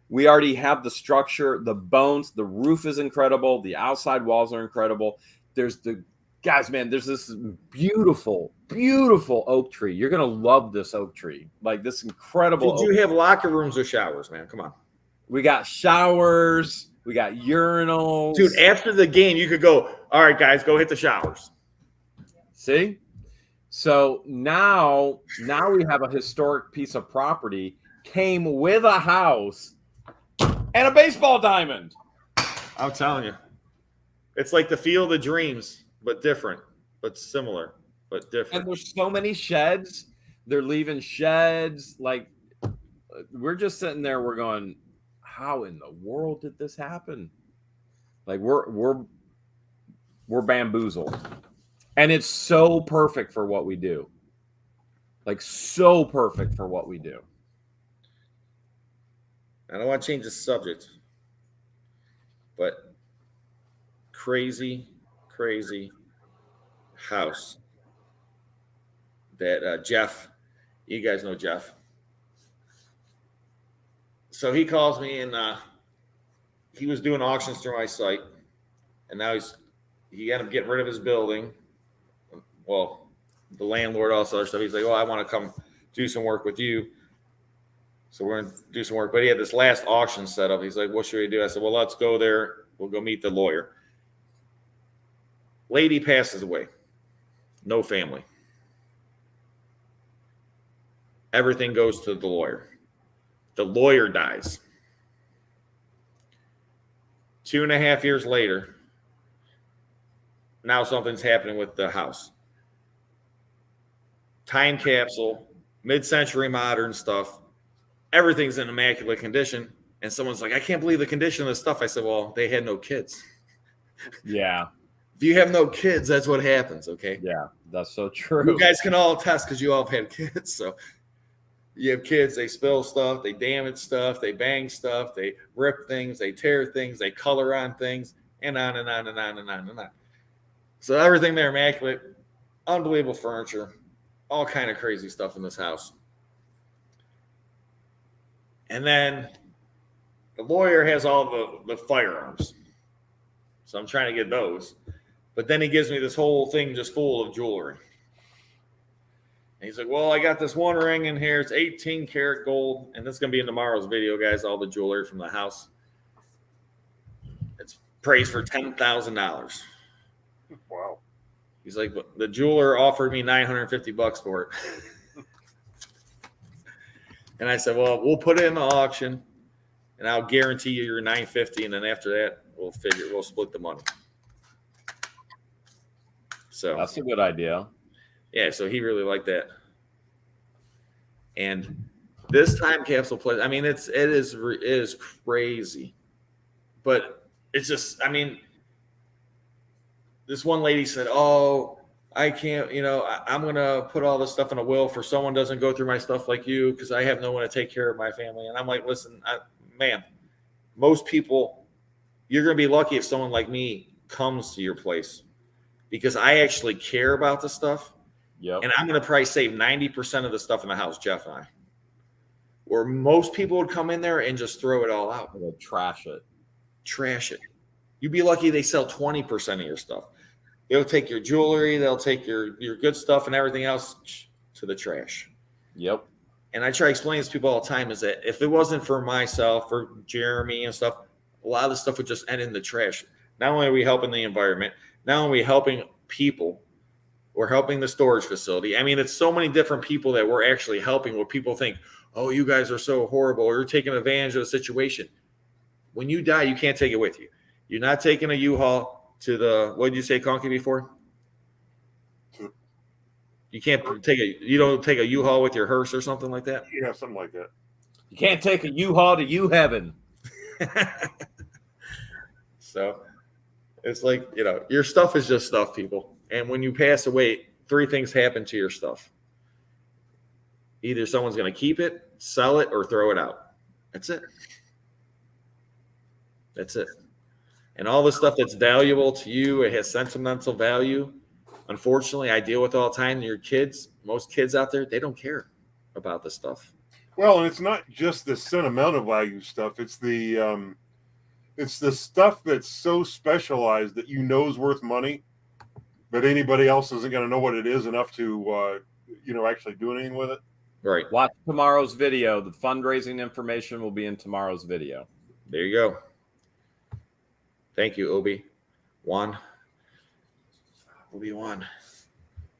We already have the structure, the bones, the roof is incredible. The outside walls are incredible. There's there's this beautiful, beautiful oak tree. You're going to love this oak tree. Like this incredible. Did you have locker rooms or showers, man? Come on. We got showers. We got urinals. Dude, after the game, you could go, all right, guys, go hit the showers. See? So now we have a historic piece of property, came with a house and a baseball diamond. I'm telling you. It's like the Field of Dreams, but different, but similar, but different. And there's so many sheds. They're leaving sheds. Like, we're just sitting there, we're going, how in the world did this happen? Like, we're bamboozled. And it's so perfect for what we do. Like, so perfect for what we do. I don't want to change the subject, but crazy house that Jeff, you guys know Jeff. So he calls me, and he was doing auctions through my site, and now he ended up getting rid of his building. Well, the landlord, also other stuff. He's like, "Oh, I want to come do some work with you." So we're going to do some work. But he had this last auction set up. He's like, "What should we do?" I said, "Well, let's go there. We'll go meet the lawyer." Lady passes away. No family. Everything goes to the lawyer. The lawyer dies. 2.5 years later, now something's happening with the house. Time capsule, mid-century modern stuff. Everything's in immaculate condition. And someone's like, "I can't believe the condition of this stuff." I said, "Well, they had no kids." Yeah. If you have no kids, that's what happens, okay? Yeah, that's so true. You guys can all attest because you all have had kids. So you have kids, they spill stuff, they damage stuff, they bang stuff, they rip things, they tear things, they color on things, and on and on and on and on and on. So everything there immaculate, unbelievable furniture, all kind of crazy stuff in this house. And then the lawyer has all the firearms. So I'm trying to get those. But then he gives me this whole thing just full of jewelry. And he's like, "Well, I got this one ring in here. It's 18 karat gold." And this is going to be in tomorrow's video, guys, all the jewelry from the house. It's praised for $10,000. Wow. He's like, "The jeweler offered me $950 for it." And I said, "Well, we'll put it in the auction, and I'll guarantee you your $950, and then after that, we'll split the money." So That's a good idea. yeah, so he really liked that. And this time capsule place, I mean, it is crazy, but it's just, I mean, this one lady said, "Oh, I can't, I'm going to put all this stuff in a will for someone doesn't go through my stuff like you, because I have no one to take care of my family." And I'm like, "Listen, ma'am, most people, you're going to be lucky if someone like me comes to your place, because I actually care about the stuff. Yep. And I'm going to probably save 90% of the stuff in the house, Jeff and I. Where most people would come in there and just throw it all out. We'll trash it. Trash it. You'd be lucky they sell 20% of your stuff. They'll take your jewelry, they'll take your good stuff and everything else to the trash. Yep. and I try to explain this to people all the time, is that if it wasn't for myself, for Jeremy and stuff, a lot of this stuff would just end in the trash. Not only are we helping the environment, not only are we helping people, we're helping the storage facility. I mean, it's so many different people that we're actually helping where people think, oh, you guys are so horrible, or you're taking advantage of the situation. When you die, you can't take it with you. You're not taking a U-Haul to the, what did you say, Conky, before? You can't you don't take a U-Haul with your hearse or something like that? Yeah, something like that. You can't take a U-Haul to U-Heaven. So it's like, your stuff is just stuff, people. And when you pass away, 3 things happen to your stuff. Either someone's going to keep it, sell it, or throw it out. That's it. That's it. And all the stuff that's valuable to you, it has sentimental value. Unfortunately, I deal with all the time. Your kids, most kids out there, they don't care about this stuff. Well, and it's not just the sentimental value stuff. It's the stuff that's so specialized that is worth money, but anybody else isn't going to know what it is enough to, actually do anything with it. Right. Watch tomorrow's video. The fundraising information will be in tomorrow's video. There you go. Thank you, Obi-Wan.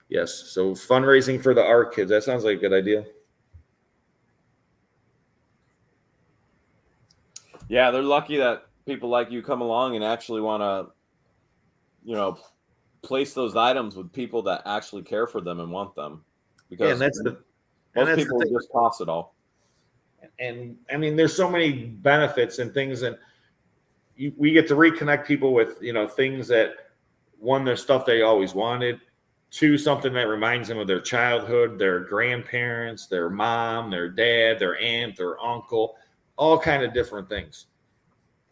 Yes. So fundraising for the art kids. That sounds like a good idea. Yeah, they're lucky that people like you come along and actually want to, place those items with people that actually care for them and want them. Because most people just toss it all. And I mean, there's so many benefits and things, and we get to reconnect people with, things that, one, their stuff they always wanted, 2, something that reminds them of their childhood, their grandparents, their mom, their dad, their aunt, their uncle, all kind of different things.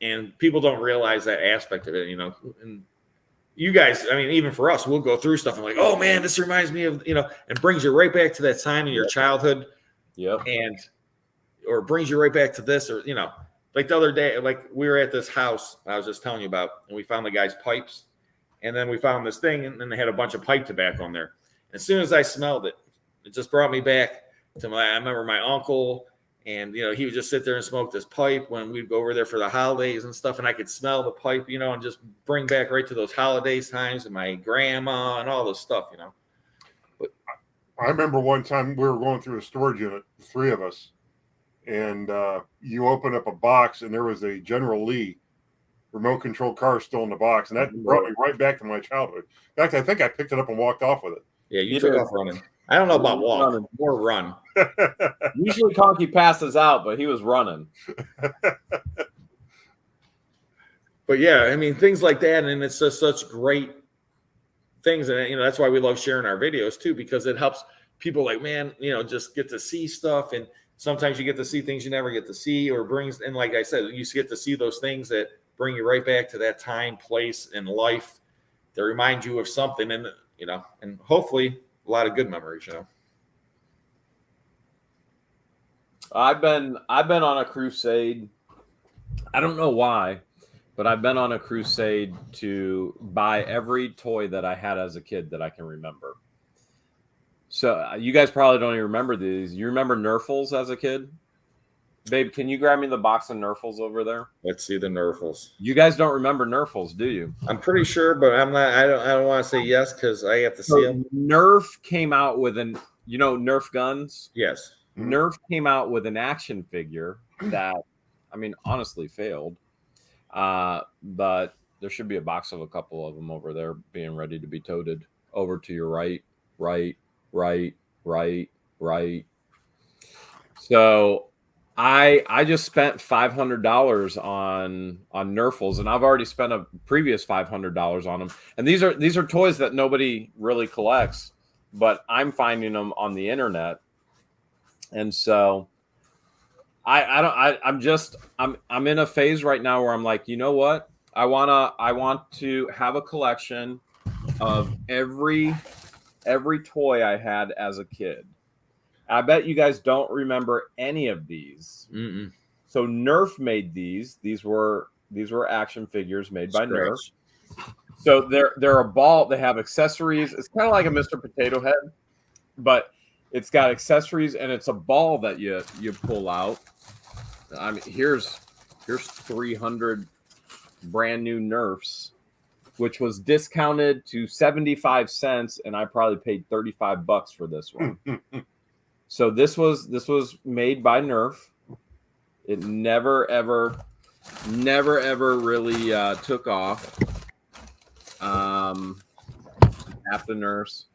And people don't realize that aspect of it, and you guys, I mean, even for us, we'll go through stuff and like, oh man, this reminds me of, and brings you right back to that time in your childhood. Yep. Or brings you right back to this, or, like the other day, like we were at this house I was just telling you about, and we found the guy's pipes. And then we found this thing, and then they had a bunch of pipe tobacco on there. As soon as I smelled it, it just brought me back to I remember my uncle, and, he would just sit there and smoke this pipe when we'd go over there for the holidays and stuff. And I could smell the pipe, and just bring back right to those holidays times and my grandma and all this stuff, But I remember one time we were going through a storage unit, the 3 of us, and you open up a box and there was a General Lee remote control car still in the box, and that brought me right back to my childhood. In fact, I think I picked it up and walked off with it. Yeah, you took off running. I don't know about walk, more run. Usually Conky passes out, but he was running. But yeah, I mean, things like that, and it's just such great things, and that's why we love sharing our videos too, because it helps people like, man, just get to see stuff, and sometimes you get to see things you never get to see, or brings, and like I said, you get to see those things that bring you right back to that time, place, and life that remind you of something, and and hopefully a lot of good memories. I've been on a crusade. I don't know why, but I've been on a crusade to buy every toy that I had as a kid that I can remember. So you guys probably don't even remember these. You remember Nerfles as a kid? Babe, can you grab me the box of Nerfles over there? Let's see the Nerfles. You guys don't remember Nerfles, do you? I'm pretty sure, but I'm not. I don't want to say yes because I have to see them. Nerf came out with Nerf guns. Yes. Nerf came out with an action figure that, honestly failed. But there should be a box of a couple of them over there being ready to be toted over to your right. So I just spent $500 on Nerfles, and I've already spent a previous $500 on them. And these are toys that nobody really collects, but I'm finding them on the internet. And so I'm in a phase right now where I'm like, you know what? I want to have a collection of every toy I had as a kid. I bet you guys don't remember any of these. Mm-mm. So Nerf made these. These were action figures made by Nerf. So they're a ball. They have accessories. It's kind of like a Mr. Potato Head, but It's got accessories, and it's a ball that you pull out. I mean, here's 300 brand new Nerfs, which was discounted to 75 cents, and I probably paid $35 for this one. So this was made by Nerf. It never ever really took off. Half the Nerfs.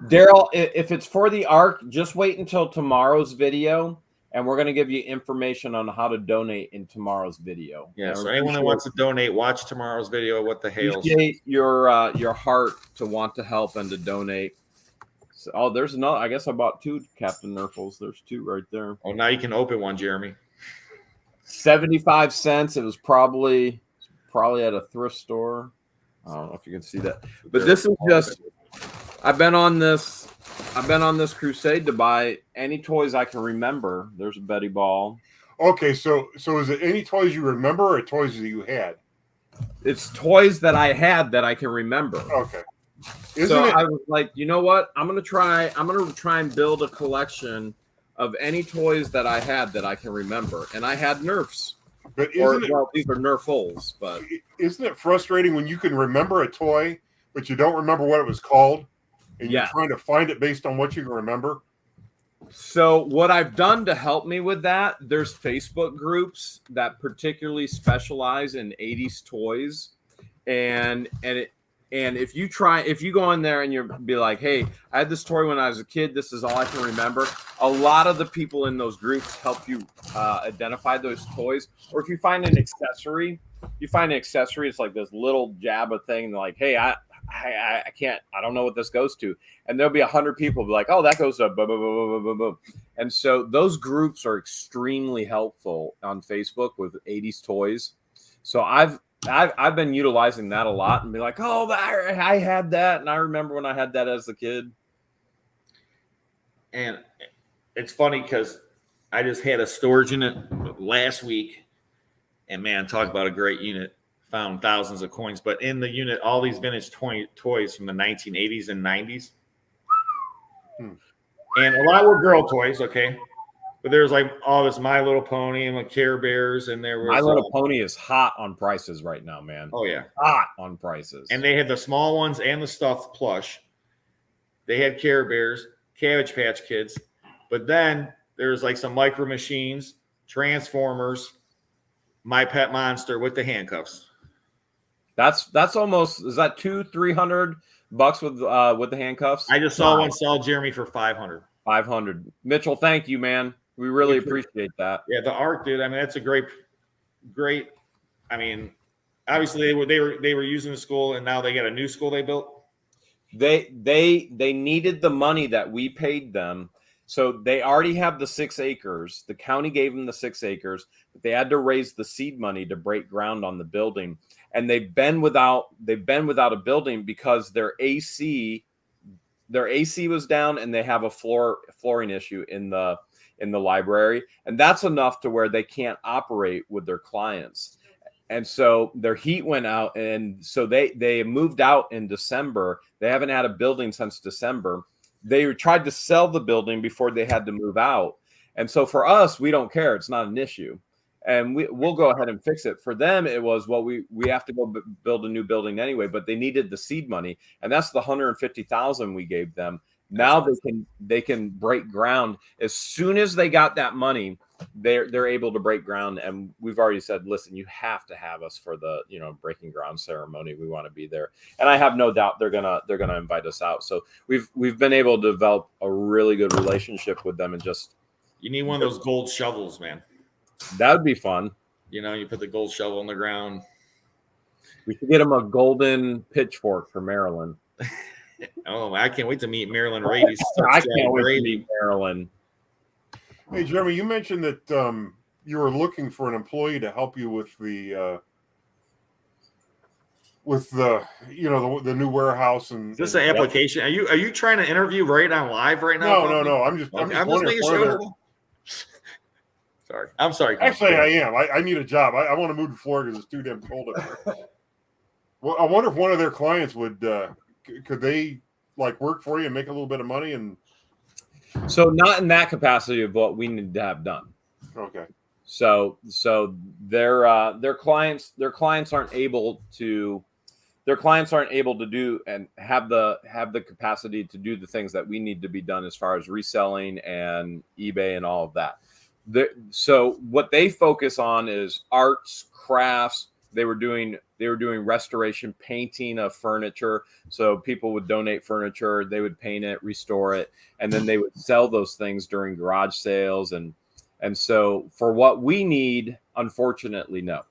Daryl, if it's for the ARC, just wait until tomorrow's video, and we're going to give you information on how to donate in tomorrow's video. Yeah, so anyone that wants to donate, watch tomorrow's video with the Hales. Appreciate your heart to want to help and to donate. So, there's another. I guess I bought 2 Captain Nerfles. There's 2 right there. Oh, now you can open one, Jeremy. 75 cents. It was probably at a thrift store. I don't know if you can see that, but this is just. I've been on this crusade to buy any toys I can remember. There's a Betty Ball. Okay, so is it any toys you remember or toys that you had? It's toys that I had that I can remember. Okay. I was like, you know what? I'm gonna try and build a collection of any toys that I had that I can remember. And I had Nerfs. But these are Nerfles, but isn't it frustrating when you can remember a toy, but you don't remember what it was called? And you're trying to find it based on what you can remember? So what I've done to help me with that, there's Facebook groups that particularly specialize in 80s toys. And if you go in there and you be like, hey, I had this toy when I was a kid, this is all I can remember. A lot of the people in those groups help you identify those toys. Or if you find an accessory, it's like this little Zjaba thing. They're like, hey, I don't know what this goes to. And there'll be 100 people be like, oh, that goes to boom, boom, boom, boom, boom, boom. And so those groups are extremely helpful on Facebook with 80s toys. So I've been utilizing that a lot and be like, oh, I had that. And I remember when I had that as a kid. And it's funny because I just had a storage unit last week. And man, talk about a great unit. Found thousands of coins, but in the unit, all these vintage toys from the 1980s and 90s. And a lot were girl toys, okay? But there's like all this My Little Pony and like Care Bears, and there was My Little Pony is hot on prices right now, man. Oh yeah, hot on prices. And they had the small ones and the stuffed plush. They had Care Bears, Cabbage Patch Kids, but then there's like some Micro Machines, Transformers, My Pet Monster with the handcuffs. That's almost, is that $200-300 with the handcuffs? I just saw one sell Jeremy for $500. $500. Mitchell, thank you, man. We really appreciate that. Yeah, the ARC, dude. I mean, that's a great. I mean, obviously they were using the school, and now they got a new school they built. They needed the money that we paid them. So they already have the 6 acres. The county gave them the 6 acres, but they had to raise the seed money to break ground on the building. And they've been without a building because their AC was down, and they have a flooring issue in the library, and that's enough to where they can't operate with their clients. And so their heat went out, and so they moved out in December. They haven't had a building since December. They tried to sell the building before they had to move out. And so for us, we don't care. It's not an issue. And we'll go ahead and fix it. For them, it was, well, we have to go build a new building anyway, but they needed the seed money. And that's the $150,000 we gave them. Now they can break ground. As soon as they got that money, they're able to break ground. And we've already said, listen, you have to have us for the breaking ground ceremony. We want to be there. And I have no doubt they're gonna invite us out. So we've been able to develop a really good relationship with them. And just, you need one of those gold shovels, man. That would be fun. You put the gold shovel on the ground. We should get them a golden pitchfork for Maryland. Oh, I can't wait to meet Maryland Rady. I can't wait to meet Maryland. Hey, Jeremy, you mentioned that you were looking for an employee to help you with the the new warehouse and. Is this an application? Are you trying to interview right on live right now? No. I'm just making sure. Sorry. I'm sorry. Actually, I am. I need a job. I want to move to Florida because it's too damn cold up here. Well, I wonder if one of their clients would could they like work for you and make a little bit of money and So not in that capacity of what we need to have done. Okay. So their clients aren't able to do and have the capacity to do the things that we need to be done as far as reselling and eBay and all of that. So what they focus on is arts, crafts. They were doing restoration, painting of furniture. So people would donate furniture, they would paint it, restore it, and then they would sell those things during garage sales. And so for what we need, unfortunately, no.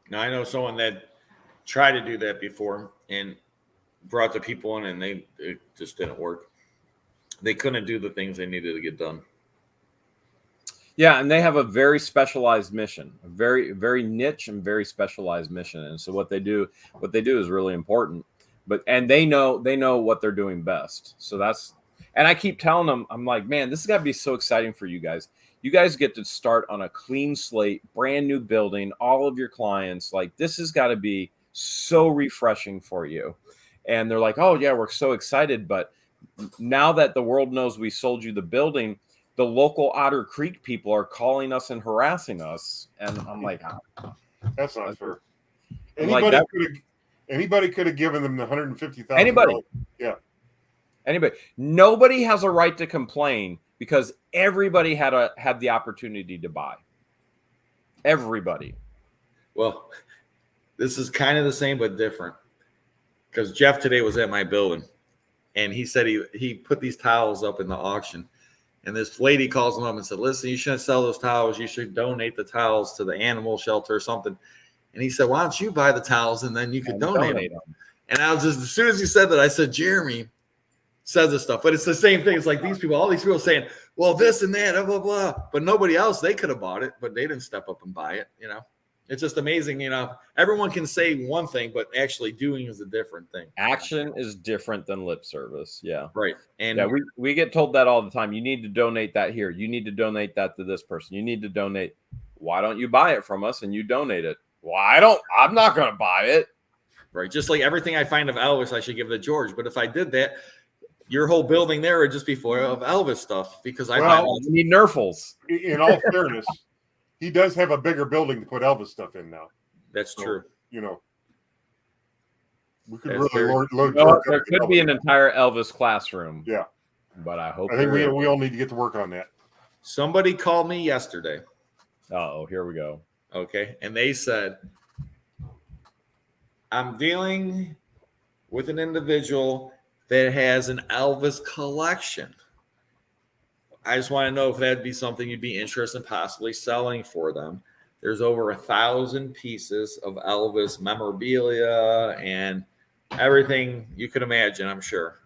Now I know someone that tried to do that before and brought the people in, and it just didn't work. They couldn't do the things they needed to get done. Yeah, and they have a very specialized mission, a very, very niche and very specialized mission. And so what they do is really important. And they know what they're doing best. So and I keep telling them, I'm like, man, this has got to be so exciting for you guys. You guys get to start on a clean slate, brand new building, all of your clients. Like, this has got to be so refreshing for you. And they're like, oh yeah, we're so excited. But now that the world knows we sold you the building, the local Otter Creek people are calling us and harassing us. And I'm like, that's not fair. Anybody could have given them the $150,000. Anybody. Yeah. Anybody. Nobody has a right to complain because everybody had the opportunity to buy. Everybody. Well, this is kind of the same but different. Because Jeff today was at my building, and he said he put these towels up in the auction. And this lady calls him up and said, listen, you shouldn't sell those towels. You should donate the towels to the animal shelter or something. And he said, why don't you buy the towels and then you could donate them? And I was just, as soon as he said that, I said, Jeremy says this stuff. But it's the same thing. It's like all these people saying, well, this and that, blah, blah, blah. But nobody else, they could have bought it, but they didn't step up and buy it, It's just amazing, everyone can say one thing, but actually doing is a different thing. Action is different than lip service. Yeah. Right. And yeah, we get told that all the time. You need to donate that here. You need to donate that to this person. You need to donate. Why don't you buy it from us and you donate it? Well, I'm not going to buy it. Right. Just like everything I find of Elvis, I should give to George. But if I did that, your whole building there would just be full of Elvis stuff because you need Nerfles. In all fairness, he does have a bigger building to put Elvis stuff in now. That's true. We could really load. There could be an entire Elvis classroom. Yeah, but I think we all need to get to work on that. Somebody called me yesterday. Oh, here we go. Okay, and they said, I'm dealing with an individual that has an Elvis collection. I just want to know if that'd be something you'd be interested in possibly selling for them. There's over 1,000 pieces of Elvis memorabilia and everything you could imagine, I'm sure.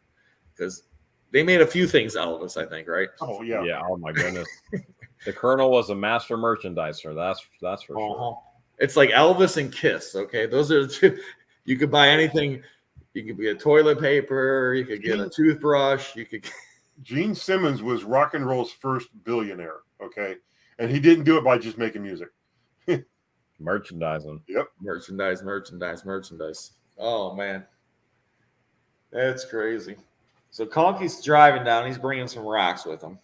Because they made a few things Elvis, I think, right? Oh, yeah. Yeah, oh my goodness. The Colonel was a master merchandiser. That's for sure. It's like Elvis and Kiss, okay? Those are the two. You could buy anything. You could get toilet paper. You could get a toothbrush. You could. Gene Simmons was rock and roll's first billionaire, okay? And he didn't do it by just making music. Merchandising. Yep. Merchandise. Oh, man. That's crazy. So Conky's driving down. He's bringing some rocks with him.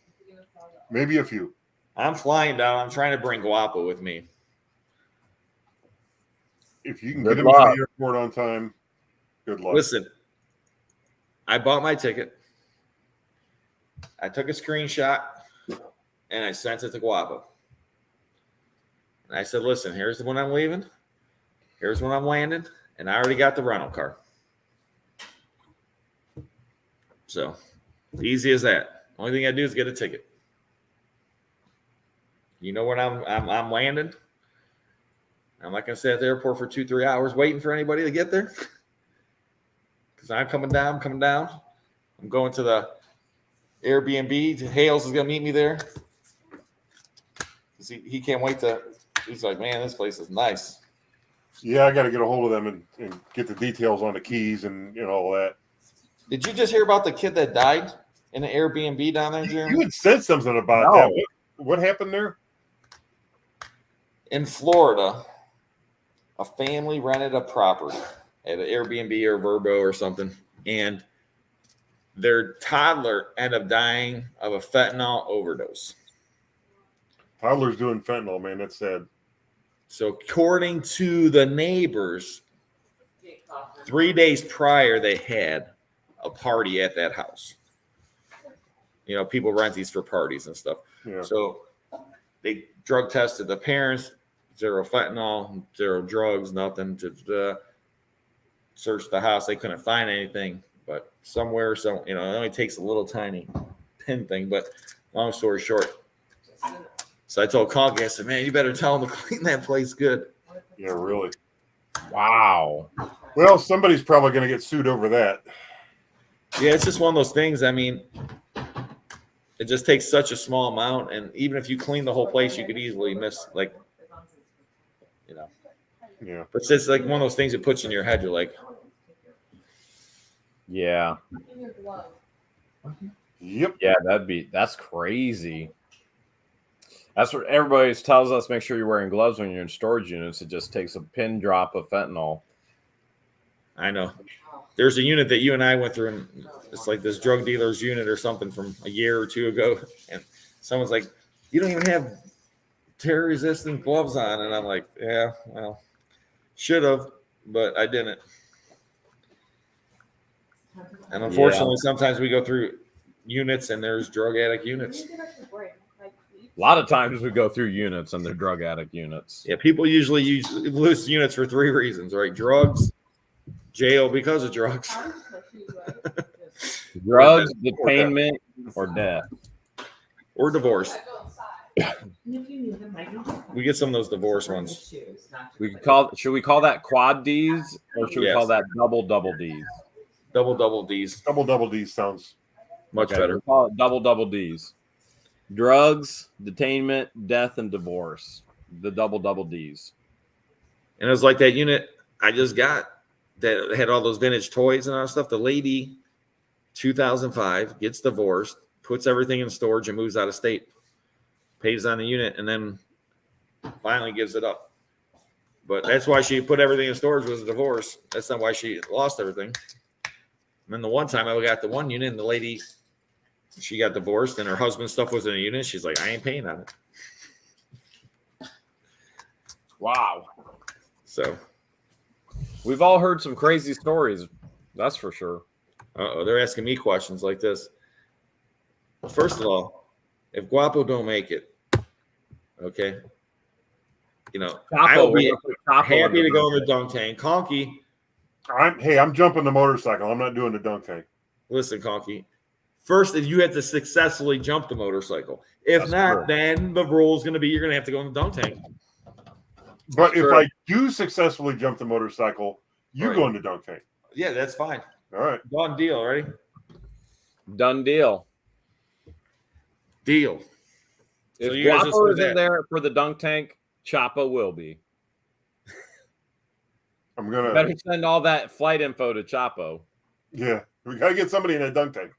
Maybe a few. I'm flying down. I'm trying to bring Guapo with me. If you can get him to the airport on time, good luck. Listen, I bought my ticket. I took a screenshot, and I sent it to Guapo. And I said, listen, here's when I'm leaving. Here's when I'm landing. And I already got the rental car. So, easy as that. Only thing I do is get a ticket. You know when I'm landing? I'm not going to stay at the airport for 2-3 hours waiting for anybody to get there. Because I'm coming down. I'm going to the Airbnb. Hales is going to meet me there. Because he can't wait to. He's like, man, this place is nice. Yeah, I got to get a hold of them and get the details on the keys and all that. Did you just hear about the kid that died in an Airbnb down there, Jeremy? You had said something about that. What happened there? In Florida, a family rented a property at an Airbnb or Verbo or something. and their toddler ended up dying of a fentanyl overdose. Toddlers doing fentanyl, man. That's sad. So according to the neighbors, 3 days prior, they had a party at that house. You know, people rent these for parties and stuff. Yeah. So they drug tested the parents, 0 fentanyl, 0 drugs, nothing to search the house. They couldn't find anything, but somewhere, it only takes a little tiny pin thing. But long story short, so I told Conky, I said, man, you better tell them to clean that place good. Yeah, really. Wow. Well, somebody's probably going to get sued over that. Yeah, it's just one of those things. I mean, it just takes such a small amount, and even if you clean the whole place, you could easily miss, Yeah. But it's just like one of those things that puts in your head. You're like, Yeah. Yep. Yeah, that's crazy. That's what everybody tells us. Make sure you're wearing gloves when you're in storage units. It just takes a pin drop of fentanyl. I know. There's a unit that you and I went through, and it's like this drug dealer's unit or something from a year or two ago. And someone's like, you don't even have tear-resistant gloves on. And I'm like, yeah, well, should have, but I didn't. And unfortunately, sometimes we go through units and there's drug addict units. A lot of times we go through units and they're drug addict units. Yeah, people usually lose units for 3 reasons, right? Drugs, jail because of drugs. Drugs, detainment, or death. Or divorce. We get some of those divorce ones. Should we call that quad D's or should we call that double D's? Double D's. Double D's sounds Much better. We'll call it double D's. Drugs, detainment, death, and divorce. The double D's. And it was like that unit I just got that had all those vintage toys and all that stuff. The lady, 2005, gets divorced, puts everything in storage, and moves out of state. Pays on the unit, and then finally gives it up. But that's why she put everything in storage, was a divorce. That's not why she lost everything. And then the one time I got the one unit, and the lady, she got divorced, and her husband's stuff was in a unit. She's like, I ain't paying on it. Wow. So we've all heard some crazy stories. That's for sure. they're asking me questions like this. First of all, if Guapo don't make it, okay, I will be happy to go in the dunk tank. Conky, I'm jumping the motorcycle. I'm not doing the dunk tank. listen, Conky. First, if you have to successfully jump the motorcycle. If That's not, true. then the rule is going to be you're going to have to go in the dunk tank. But if Sure. I do successfully jump the motorcycle, you Right. go in the dunk tank. Yeah, that's fine. All right. Done deal. Ready? Done deal. Deal. If So you guys just Guapo do isn't that. there for the dunk tank, Chapo will be. I'm gonna. Better send all that flight info to Chapo. Yeah, we gotta get somebody in that dunk tank.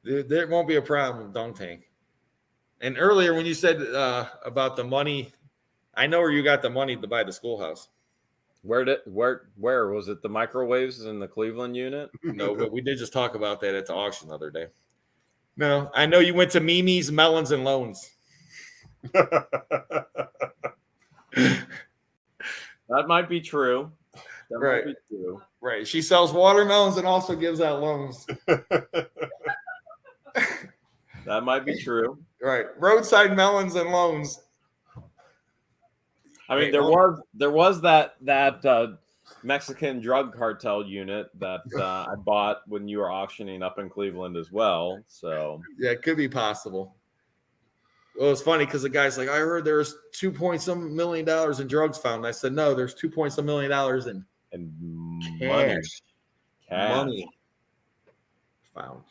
There won't be a problem with dunk tank. And earlier when you said about the money, I know where you got the money to buy the schoolhouse. Where was it? The microwaves in the Cleveland unit? No, but we did just talk about that at the auction the other day. No, I know you went to Mimi's Melons and Loans. That might be true. That Right. might be true. Right. She sells watermelons and also gives out loans. That might be true. Right. Roadside melons and loans. I mean, Right. there was that Mexican drug cartel unit that I bought when you were auctioning up in Cleveland as well. So Yeah, it could be possible. Well, it's funny because the guy's like, I heard there's $2.some million in drugs found. And I said, no, there's $2.some million in and cash. cash. Money found.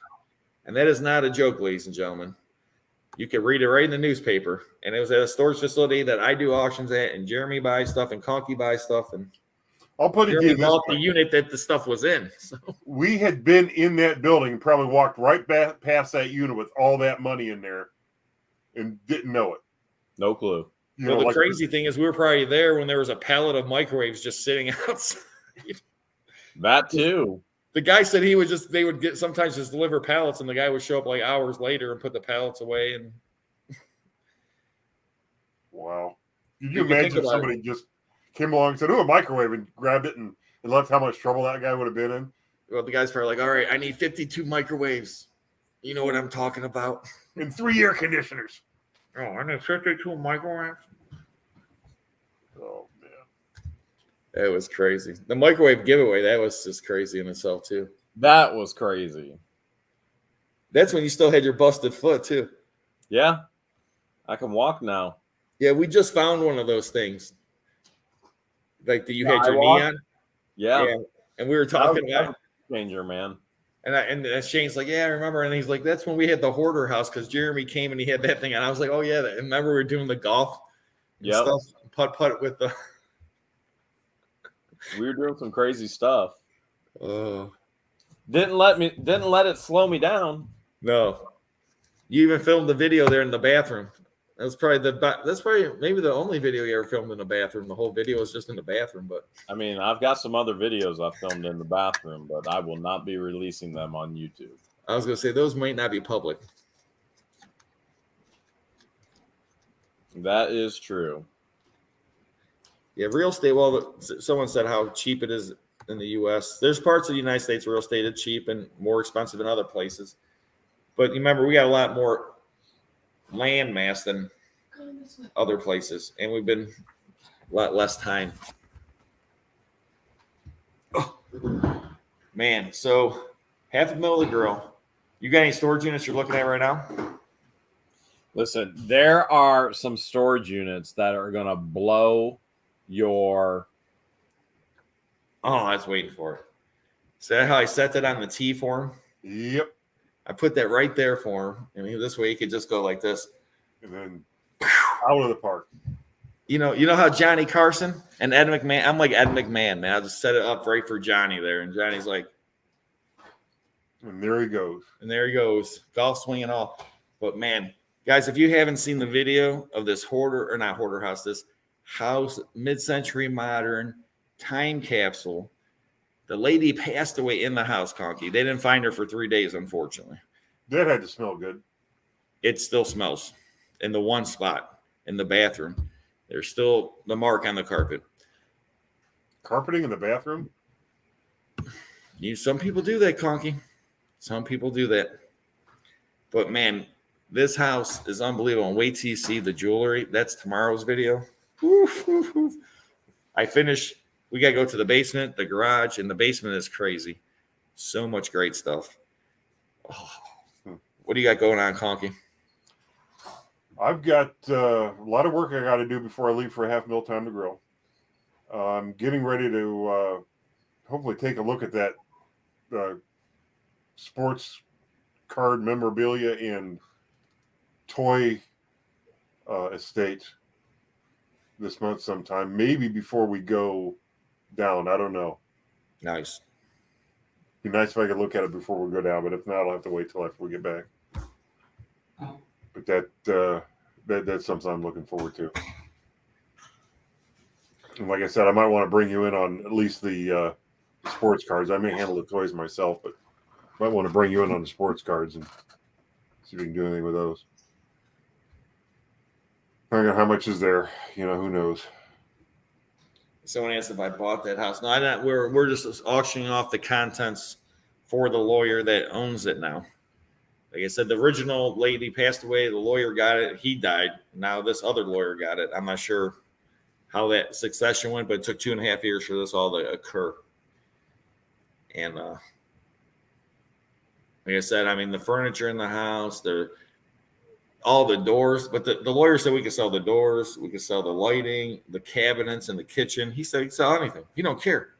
And that is not a joke, ladies and gentlemen. You can read it right in the newspaper. And it was at a storage facility that I do auctions at, and Jeremy buys stuff, and Conky buys stuff, and I'll put it to Jeremy you this bought the way. unit that the stuff was in. So We had been in that building, probably walked right past that unit with all that money in there and didn't know it. No clue. You Well, know, the like crazy thing is we were probably there when there was a pallet of microwaves just sitting outside. That too. The guy said they would get sometimes just deliver pallets, and the guy would show up like hours later and put the pallets away. And wow. Could You you can think imagine if about it. somebody just came along and said, "Oh, a microwave," and grabbed it and left, how much trouble that guy would have been in? well, the guy's probably like, "All right, I need 52 microwaves. You know what I'm talking about." And 3 air conditioners. Oh, I need 52 microwaves. Oh man. That was crazy. The microwave giveaway, that was just crazy in itself too. That was crazy. That's when you still had your busted foot too. Yeah. I can walk now. Yeah, we just found one of those things. Like that you had your Skywalk? knee on. Yeah. And we were That talking was about a changer, man. and Shane's like, "Yeah, I remember." And he's like, "That's when we had the hoarder house because Jeremy came and he had that thing." And I was like, "Oh yeah, remember we were doing the golf and Yep. stuff, putt with the." We were doing some crazy stuff. Oh Didn't let it slow me down. no! You even filmed the video there in the bathroom. That's probably maybe the only video you ever filmed in the bathroom. The whole video is just in the bathroom, but I mean, I've got some other videos I filmed in the bathroom, but I will not be releasing them on YouTube. I was gonna say those might not be public. That is true. Yeah, real estate. Well, someone said how cheap it is in the U.S. There's parts of the United States real estate is cheap and more expensive in other places. But remember, we got a lot more land mass than other places, and we've been a lot less time. Oh, man, so $500,000 a girl. You got any storage units you're looking at right now? Listen, there are some storage units that are going to blow your. Oh, I was waiting for it. See how I set that on the T for him? Yep. I put that right there for him. I mean, this way he could just go like this. And then out of the park. You know how Johnny Carson and Ed McMahon. I'm like Ed McMahon, man. I just set it up right for Johnny there, and Johnny's like, And there he goes. and there he goes, golf swing and all. But man, guys, if you haven't seen the video of this this house, mid-century modern time capsule, the lady passed away in the house, Conky. They didn't find her for 3 days, unfortunately. That had to smell good. It still smells in the one spot in the bathroom. There's still the mark on the carpet. Carpeting in the bathroom? Some people do that, Conky. Some people do that. But man, this house is unbelievable. And wait till you see the jewelry. That's tomorrow's video. Woof, woof, woof. I finished. We got to go to the basement, the garage, and the basement is crazy. So much great stuff. Oh, what do you got going on, Conky? I've got a lot of work I got to do before I leave for $500,000 time to grow. I'm getting ready to hopefully take a look at that sports card memorabilia and toy estate this month sometime, maybe before we go down. I don't know. Nice. Be nice if I could look at it before we go down, but if not, I'll have to wait till after we get back. But that's something I'm looking forward to. And like I said, I might want to bring you in on at least the sports cards. I may handle the toys myself, but might want to bring you in on the sports cards and see if we can do anything with those. I don't know how much is there. Who knows? Someone asked if I bought that house. No, I'm not. We're just auctioning off the contents for the lawyer that owns it now. Like I said, the original lady passed away. The lawyer got it. He died. Now this other lawyer got it. I'm not sure how that succession went, but it took 2.5 years for this all to occur. And like I said, I mean, the furniture in the house, all the doors, but the lawyer said we could sell the doors, we could sell the lighting, the cabinets in the kitchen. He said he could sell anything. He don't care.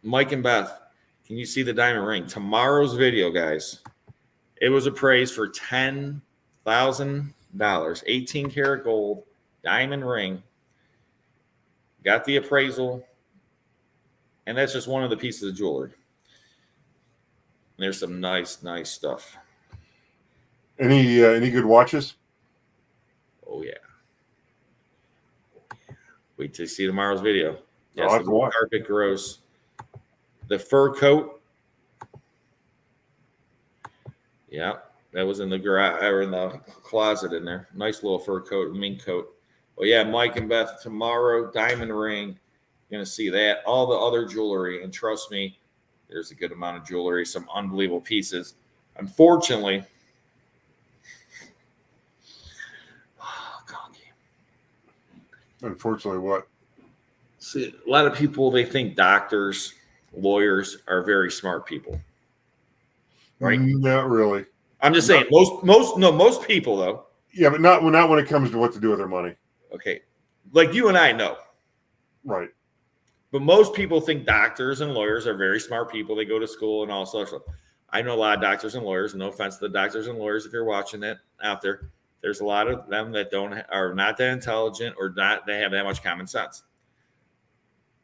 Mike and Beth, can you see the diamond ring? Tomorrow's video, guys. It was appraised for $10,000, 18 karat gold, diamond ring. Got the appraisal, and that's just one of the pieces of jewelry. There's some nice stuff. Any good watches? Oh yeah. Wait till you see tomorrow's video. I'll have to watch. Carpet grows. The fur coat. Yeah, that was in the garage or in the closet in there. Nice little fur coat, mink coat. Well, yeah, Mike and Beth tomorrow, diamond ring. You're gonna see that. All the other jewelry, and trust me, there's a good amount of jewelry, some unbelievable pieces. Unfortunately, Conky. Unfortunately, what? See, a lot of people, they think doctors, lawyers are very smart people, right? Not really. I'm just saying most people though. Yeah, but not when it comes to what to do with their money. Okay, like you and I know, Right. but most people think doctors and lawyers are very smart people. They go to school and all sorts of stuff. I know a lot of doctors and lawyers. No offense to the doctors and lawyers if you're watching that out there. There's a lot of them that are not that intelligent or not they have that much common sense.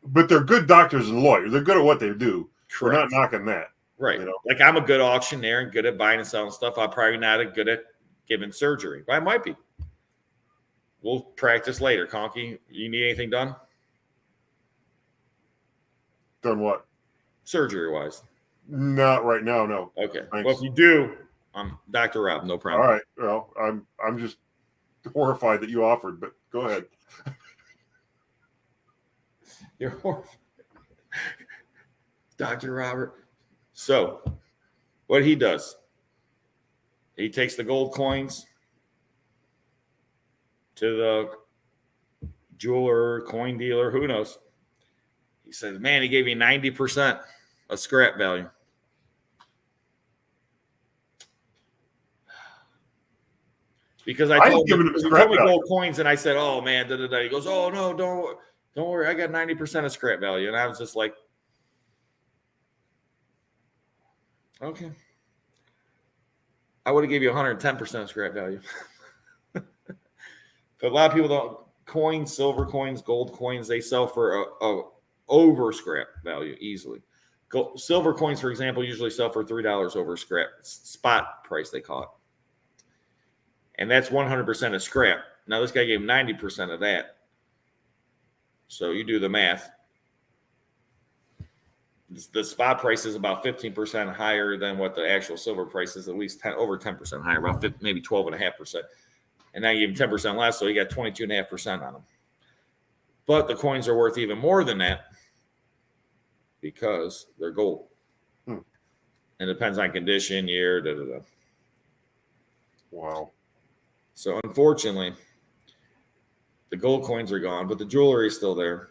But they're good doctors and lawyers. They're good at what they do. Correct. We're not knocking that. Right. You know? Like I'm a good auctioneer and good at buying and selling stuff. I'm probably not good at giving surgery, but I might be. We'll practice later. Conky, you need anything done? Done what? Surgery wise. Not right now, no. Okay. Thanks. Well, if you do, I'm Dr. Rob. No All problem. right. Well, I'm just horrified that you offered, but go ahead. You're horrified. Dr. Robert. So, what he does, he takes the gold coins to the jeweler, coin dealer, who knows. He says, man, he gave me 90% of scrap value. Because I told him he told me gold coins, and I said, "Oh man," da, da, da. He goes, "Oh no, don't worry, I got 90% of scrap value," and I was just like, "Okay." I would have gave you 110% of scrap value, but a lot of people don't. Coins, silver coins, gold coins, they sell for a over scrap value easily. Silver coins, for example, usually sell for $3 over scrap spot price. They call it. And that's 100% of scrap. Now, this guy gave 90% of that. So you do the math. The spot price is about 15% higher than what the actual silver price is, at least over 10% higher, about maybe 12.5%. And now you give him 10% less, so you got 22.5% on them. But the coins are worth even more than that because they're gold. And it depends on condition, year, da, da, da. Wow. So unfortunately, the gold coins are gone, but the jewelry is still there.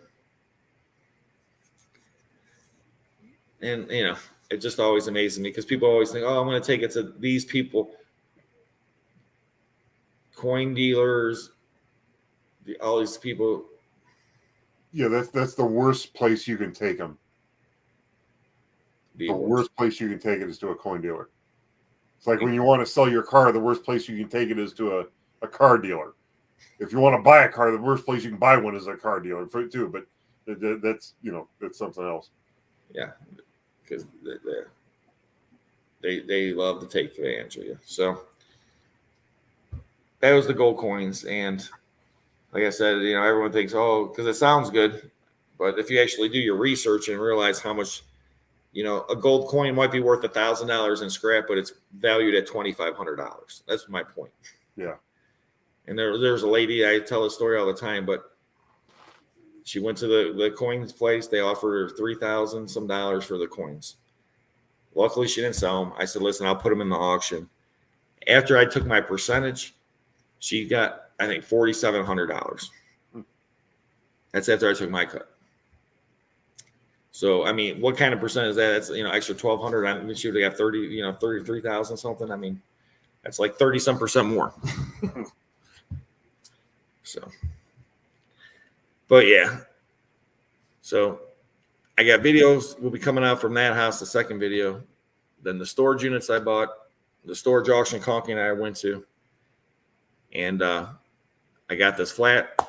And, you know, it just always amazes me because people always think, oh, I'm going to take it to these people, coin dealers, all these people. Yeah, that's the worst place you can take them. The worst place you can take it is to a coin dealer. It's like when you want to sell your car, the worst place you can take it is to a car dealer. If you want to buy a car, the worst place you can buy one is a car dealer too. But that's that's something else. Yeah, because they love to take advantage of you. So that was the gold coins, and like I said, everyone thinks, oh, because it sounds good, but if you actually do your research and realize how much, a gold coin might be worth $1,000 in scrap, but it's valued at $2,500. That's my point. Yeah. And there's a lady, I tell a story all the time, but she went to the coins place. They offered her $3,000 some dollars for the coins. Luckily, she didn't sell them. I said, listen, I'll put them in the auction. After I took my percentage, she got, I think, $4,700. That's after I took my cut. So, I mean, what kind of percent is that? That's, extra $1,200. I mean, she would have got 33,000 something. I mean, that's like 30-some% more. So, but yeah. So I got videos will be coming out from that house, the second video. Then the storage units I bought, the storage auction Conky and I went to. And I got this flat.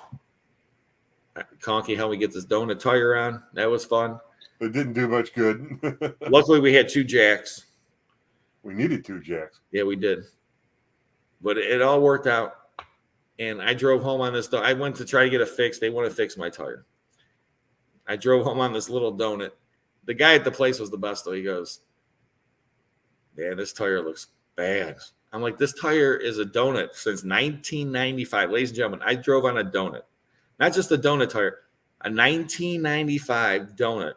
Conky helped me get this donut tire on. That was fun. It didn't do much good. Luckily, we had 2 jacks. We needed 2 jacks. Yeah, we did. But it all worked out. And I drove home on this. I went to try to get it fixed. They want to fix my tire. I drove home on this little donut. The guy at the place was the best, though. He goes, "Man, this tire looks bad." I'm like, "This tire is a donut since 1995." Ladies and gentlemen, I drove on a donut. Not just a donut tire, a 1995 donut.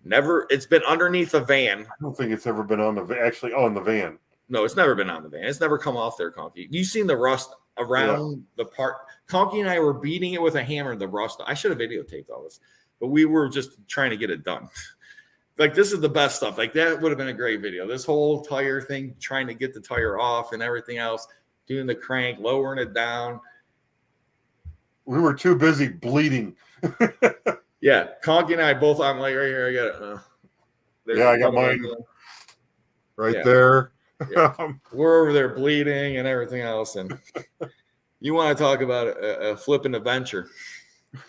Never, it's been underneath a van. I don't think it's ever been on the van. No, it's never been on the van. It's never come off there, Conky. You've seen the rust around the part. Conky and I were beating it with a hammer, the rust. I should have videotaped all this, but we were just trying to get it done. Like, this is the best stuff. Like, that would have been a great video. This whole tire thing, trying to get the tire off and everything else, doing the crank, lowering it down. We were too busy bleeding. Yeah, Conky and I both, I'm like, right here, I got it. Yeah, I got mine right Yeah. there. Yeah. We're over there bleeding and everything else. And you want to talk about a flipping adventure.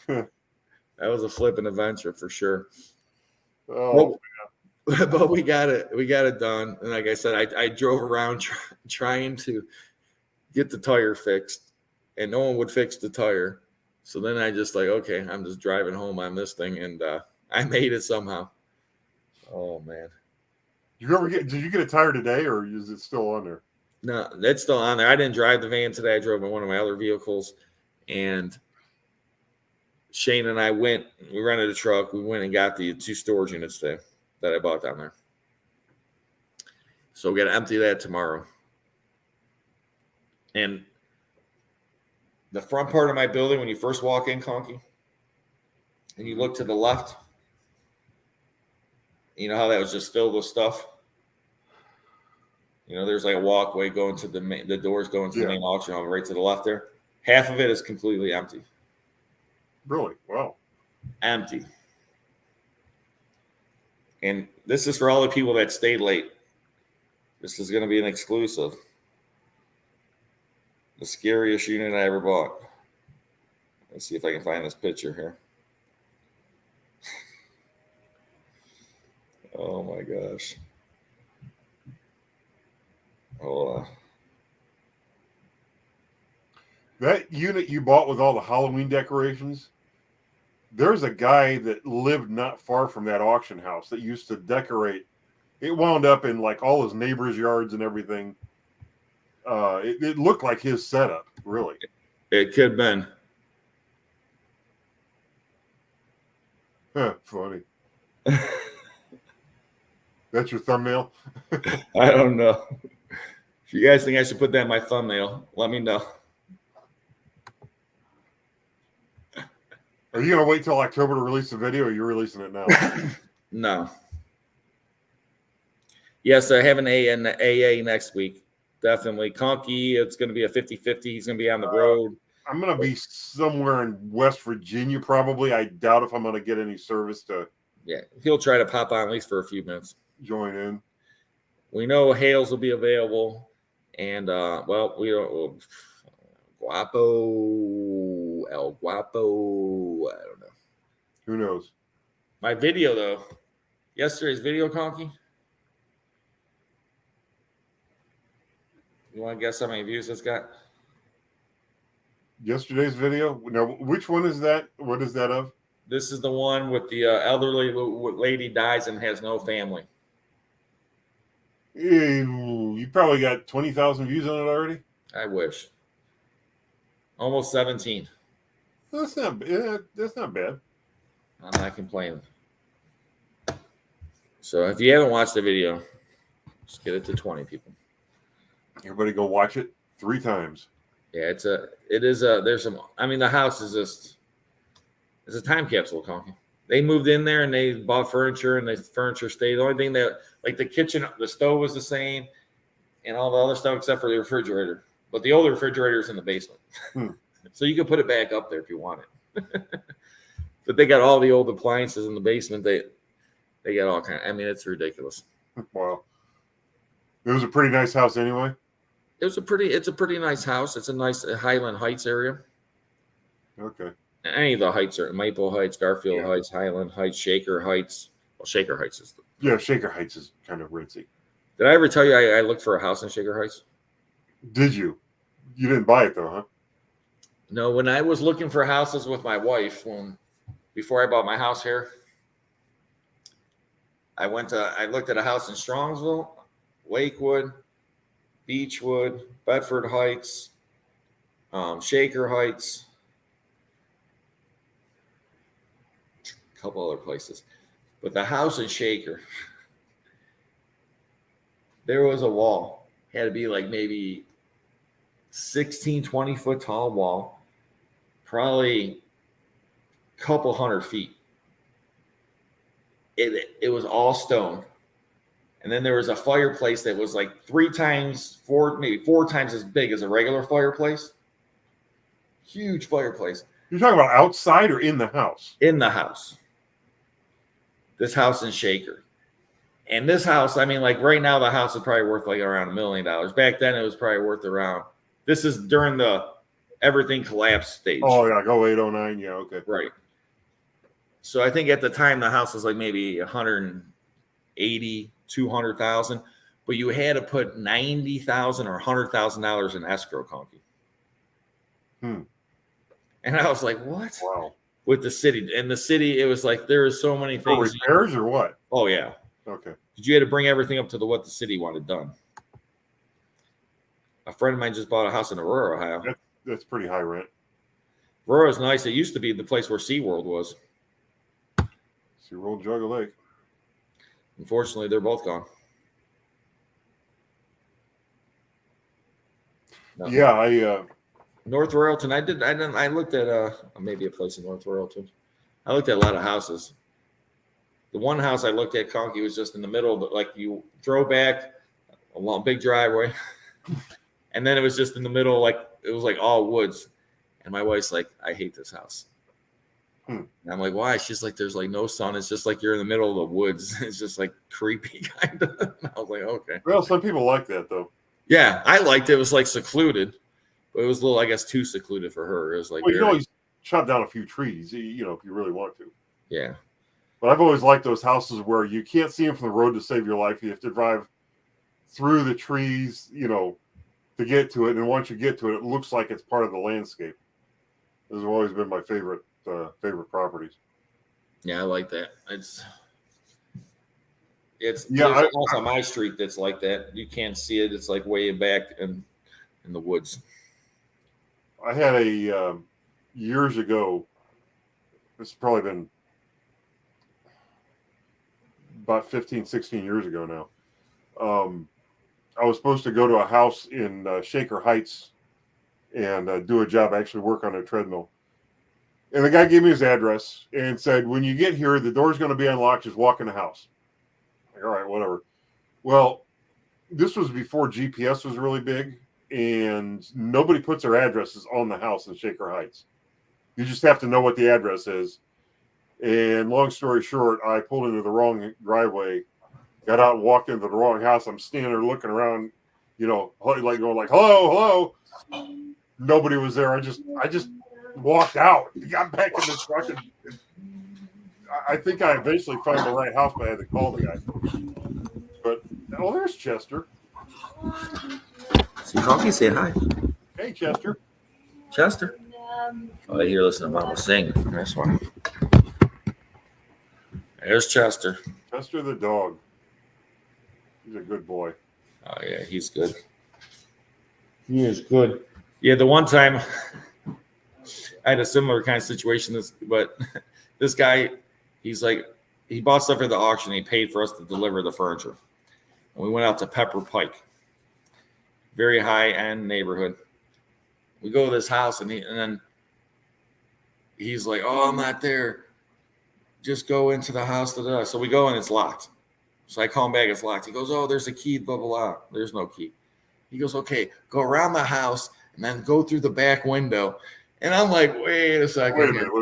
That was a flipping adventure for sure. Oh, But we got it done. And like I said, I drove around trying to get the tire fixed, and no one would fix the tire. So then I just like, okay, I'm just driving home on this thing, and I made it somehow. Oh man. did you get a tire today, or is it still on there? No, that's still on there. I didn't drive the van today. I drove in one of my other vehicles, and Shane and I we rented a truck. We went and got the 2 storage units today that I bought down there. So we got to empty that tomorrow. And the front part of my building, when you first walk in, Conky, and you look to the left, you know how that was just filled with stuff? You know, there's like a walkway going to the doors going to the main auction hall right to the left there. Half of it is completely empty. Really? Wow. Empty. And this is for all the people that stayed late. This is going to be an exclusive. The scariest unit I ever bought. Let's see if I can find this picture here. Oh my gosh. Hold on. That unit you bought with all the Halloween decorations, there's a guy that lived not far from that auction house that used to decorate. It wound up in like all his neighbors' yards and everything. It looked like his setup, really. It could have been. Huh, funny. That's your thumbnail? I don't know. If you guys think I should put that in my thumbnail, let me know. Are you going to wait till October to release the video, or are you releasing it now? No. Yes, I have an A in the AA next week. Definitely. Conky, it's going to be a 50-50. He's going to be on the road. I'm going to be somewhere in West Virginia, probably. I doubt if I'm going to get any service to He'll try to pop on at least for a few minutes. join in. We know Hales will be available. And, we don't. El Guapo. I don't know. Who knows? My video, though. Yesterday's video, Conky. You want to guess how many views it's got? Yesterday's video? Now, which one is that? What is that of? This is the one with the elderly lady dies and has no family. You probably got 20,000 views on it already? I wish. Almost 17. That's not bad. I'm not complaining. So if you haven't watched the video, just get it to 20 people. Everybody go watch it 3 times. Yeah, there's some, the house is just, it's a time capsule, Conky. They moved in there and they bought furniture, and the furniture stayed. The only thing that, like the kitchen, the stove was the same and all the other stuff except for the refrigerator. But the old refrigerator is in the basement. So you can put it back up there if you want it. But they got all the old appliances in the basement. They got all kinds. It's ridiculous. Wow. It was a pretty nice house anyway. It's a pretty nice house. It's a nice Highland Heights area. Okay. Any of the heights are Maple Heights, Garfield Heights, Highland Heights, Shaker Heights. Well, Shaker Heights is Shaker Heights is kind of ritzy. Did I ever tell you I looked for a house in Shaker Heights? Did you? You didn't buy it though, huh? No, when I was looking for houses with my wife, before I bought my house here, I looked at a house in Strongsville, Lakewood, Beechwood, Bedford Heights, Shaker Heights, a couple other places. But the house in Shaker, there was a wall. It had to be like maybe 16, 20 foot tall wall, probably a couple 100 feet. It was all stone. And then there was a fireplace that was like maybe four times as big as a regular fireplace. Huge fireplace. You're talking about outside or in the house? In the house. This house in Shaker. And this house, I mean, like right now, the house is probably worth like around $1 million. Back then, it was probably worth around. This is during the everything collapse stage. Oh, yeah, go 809. Yeah, okay. Right. So I think at the time, the house was like maybe 180, 200,000, but you had to put $90,000 or $100,000 in escrow, Conky. And I was like, what? Wow. With the city. And the city, it was like, there was so many For things. repairs or what? Oh, yeah. Okay. You had to bring everything up to what the city wanted done. A friend of mine just bought a house in Aurora, Ohio. That's pretty high rent. Aurora's nice. It used to be the place where SeaWorld was. SeaWorld, Juggle Lake. Unfortunately, they're both gone. No. Yeah, North Royalton. I looked at maybe a place in North Royalton. I looked at a lot of houses. The one house I looked at, Conky, was just in the middle, but like you drove back a long, big driveway, and then it was just in the middle, like it was like all woods. And my wife's like, I hate this house. And I'm like, why? She's like, there's like no sun. It's just like you're in the middle of the woods. It's just like creepy kind of. And I was like, okay. well, some people like that though. Yeah, I liked it. It was like secluded, but it was a little, I guess, too secluded for her. It was like, Well, you can always chop down a few trees, you know, if you really want to. yeah. But I've always liked those houses where you can't see them from the road to save your life. You have to drive through the trees, you know, to get to it. And once you get to it, it looks like it's part of the landscape. Those have always been my favorite properties. Yeah, I like that. It's Yeah, there's a house on my street that's like that. You can't see it. It's like way back in the woods. I had a years ago. It's probably been about 15, 16 years ago now. I was supposed to go to a house in Shaker Heights and do a job, actually work on a treadmill. And the guy gave me his address and said, when you get here, the door's going to be unlocked. Just walk in the house. Like, all right, whatever. Well, this was before GPS was really big, and nobody puts their addresses on the house in Shaker Heights. You just have to know what the address is. And long story short, I pulled into the wrong driveway, got out and walked into the wrong house. I'm standing there looking around, you know, like going like, hello. Nobody was there. I just walked out, got back in the truck, and I think I eventually found the right house, but I had to call the guy. But there's Chester. See, Conky, say hi. Hey, Chester. Chester. Oh, you're listening to Mama sing. That's why. There's Chester. Chester the dog. He's a good boy. Oh yeah, he's good. He is good. Yeah, the one time I had a similar kind of situation. But this guy, he's like, he bought stuff at the auction. He paid for us to deliver the furniture. And we went out to Pepper Pike, very high end neighborhood. We go to this house, and then he's like, "Oh, I'm not there. Just go into the house." So we go, and it's locked. So I call him back. It's locked. He goes, "Oh, there's a key. Blah blah blah." There's no key. He goes, "Okay, go around the house and then go through the back window." And I'm like, "Wait a second. Wait a minute.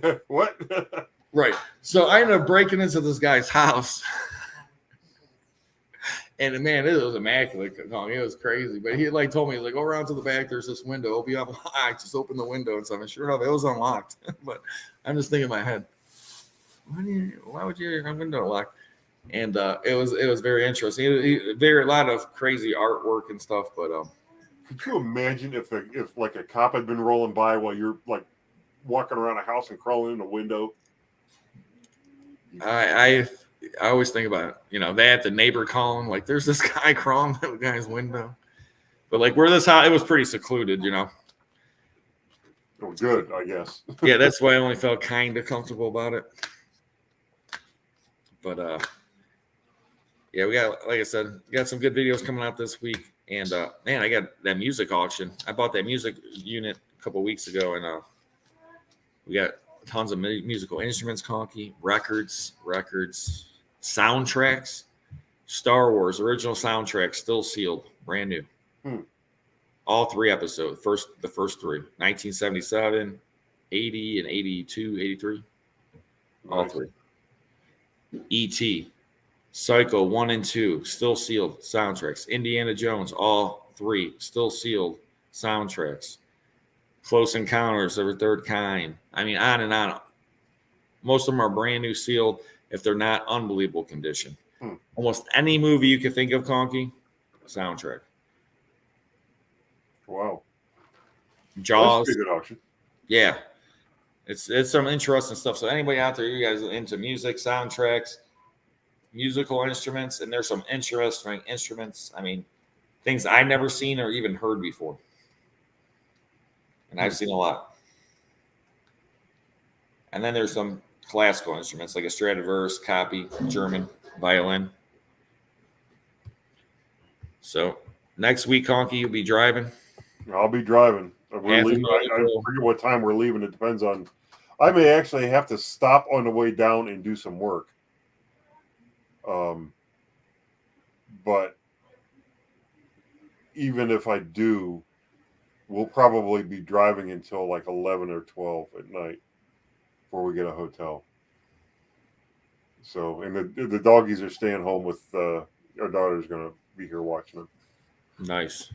Wait. What? Right. So I ended up breaking into this guy's house. And man, it was immaculate. It was crazy. But he like told me, he's like, go around to the back. There's this window. Hope you have locked. Just open the window and stuff. And sure enough, it was unlocked. But I'm just thinking in my head, why would you have your window locked? And it was very interesting. A lot of crazy artwork and stuff. But Could you imagine if like a cop had been rolling by while you're like walking around a house and crawling in a window? I always think about it. You know, they had the neighbor calling, like, there's this guy crawling out the guy's window. But like where this house, it was pretty secluded, you know. Oh, good, I guess. Yeah, that's why I only felt kind of comfortable about it. But yeah, we got, like I said, we got some good videos coming out this week. And man, I got that music auction. I bought that music unit a couple weeks ago, and we got tons of musical instruments, Conky, records, soundtracks, Star Wars original soundtrack, still sealed, brand new. All 3 episodes, the first 3, 1977, 80, and 82, 83. All 3. E.T., Psycho 1 and 2, still sealed soundtracks. Indiana Jones, all 3, still sealed soundtracks. Close Encounters of the Third Kind. I mean, on and on. Most of them are brand new sealed if they're not unbelievable condition. Almost any movie you can think of, Conky, soundtrack. Wow. Jaws. That's a good auction. Yeah. It's some interesting stuff. So anybody out there, you guys are into music, soundtracks, musical instruments, and there's some interesting instruments. I mean, things I've never seen or even heard before. And I've seen a lot. And then there's some classical instruments like a Stradivarius, copy, German, violin. So next week, Conky, you'll be driving. I'll be driving. We're leaving. I forget what time we're leaving. It depends on. I may actually have to stop on the way down and do some work. But even if I do, we'll probably be driving until like 11 or 12 at night before we get a hotel. So, and the doggies are staying home with our daughter's going to be here watching them. Nice.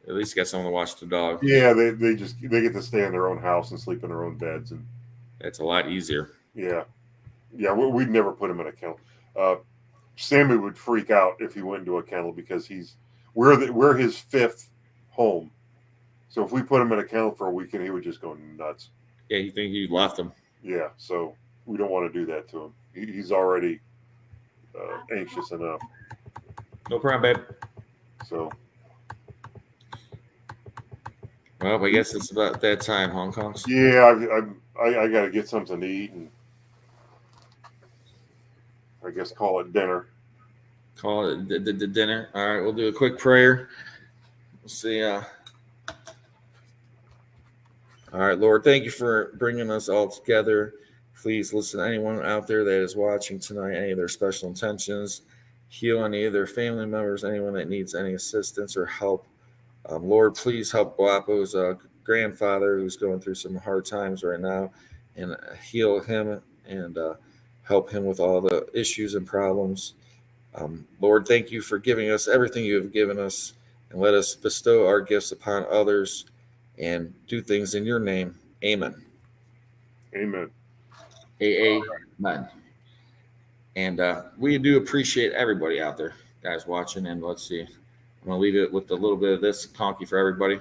At least get someone to watch the dog. Yeah, they get to stay in their own house and sleep in their own beds, and it's a lot easier. Yeah, we'd never put him in a kennel. Sammy would freak out if he went into a kennel because we're his 5th home. So if we put him in a kennel for a weekend, he would just go nuts. Yeah, you think you left him? Yeah, so we don't want to do that to him. He's already anxious enough. No problem, babe. So. Well, I guess it's about that time, Hong Kong. Yeah, I got to get something to eat and I guess call it dinner. Call it the dinner. All right, we'll do a quick prayer. We'll see. All right, Lord, thank you for bringing us all together. Please listen to anyone out there that is watching tonight, any of their special intentions, heal any of their family members, anyone that needs any assistance or help. Lord, please help Guapo's grandfather who's going through some hard times right now and heal him and help him with all the issues and problems. Lord, thank you for giving us everything you have given us, and let us bestow our gifts upon others and do things in your name. Amen. Amen. Amen. And we do appreciate everybody out there, guys, watching. And let's see. I'm going to leave it with a little bit of this Conky for everybody.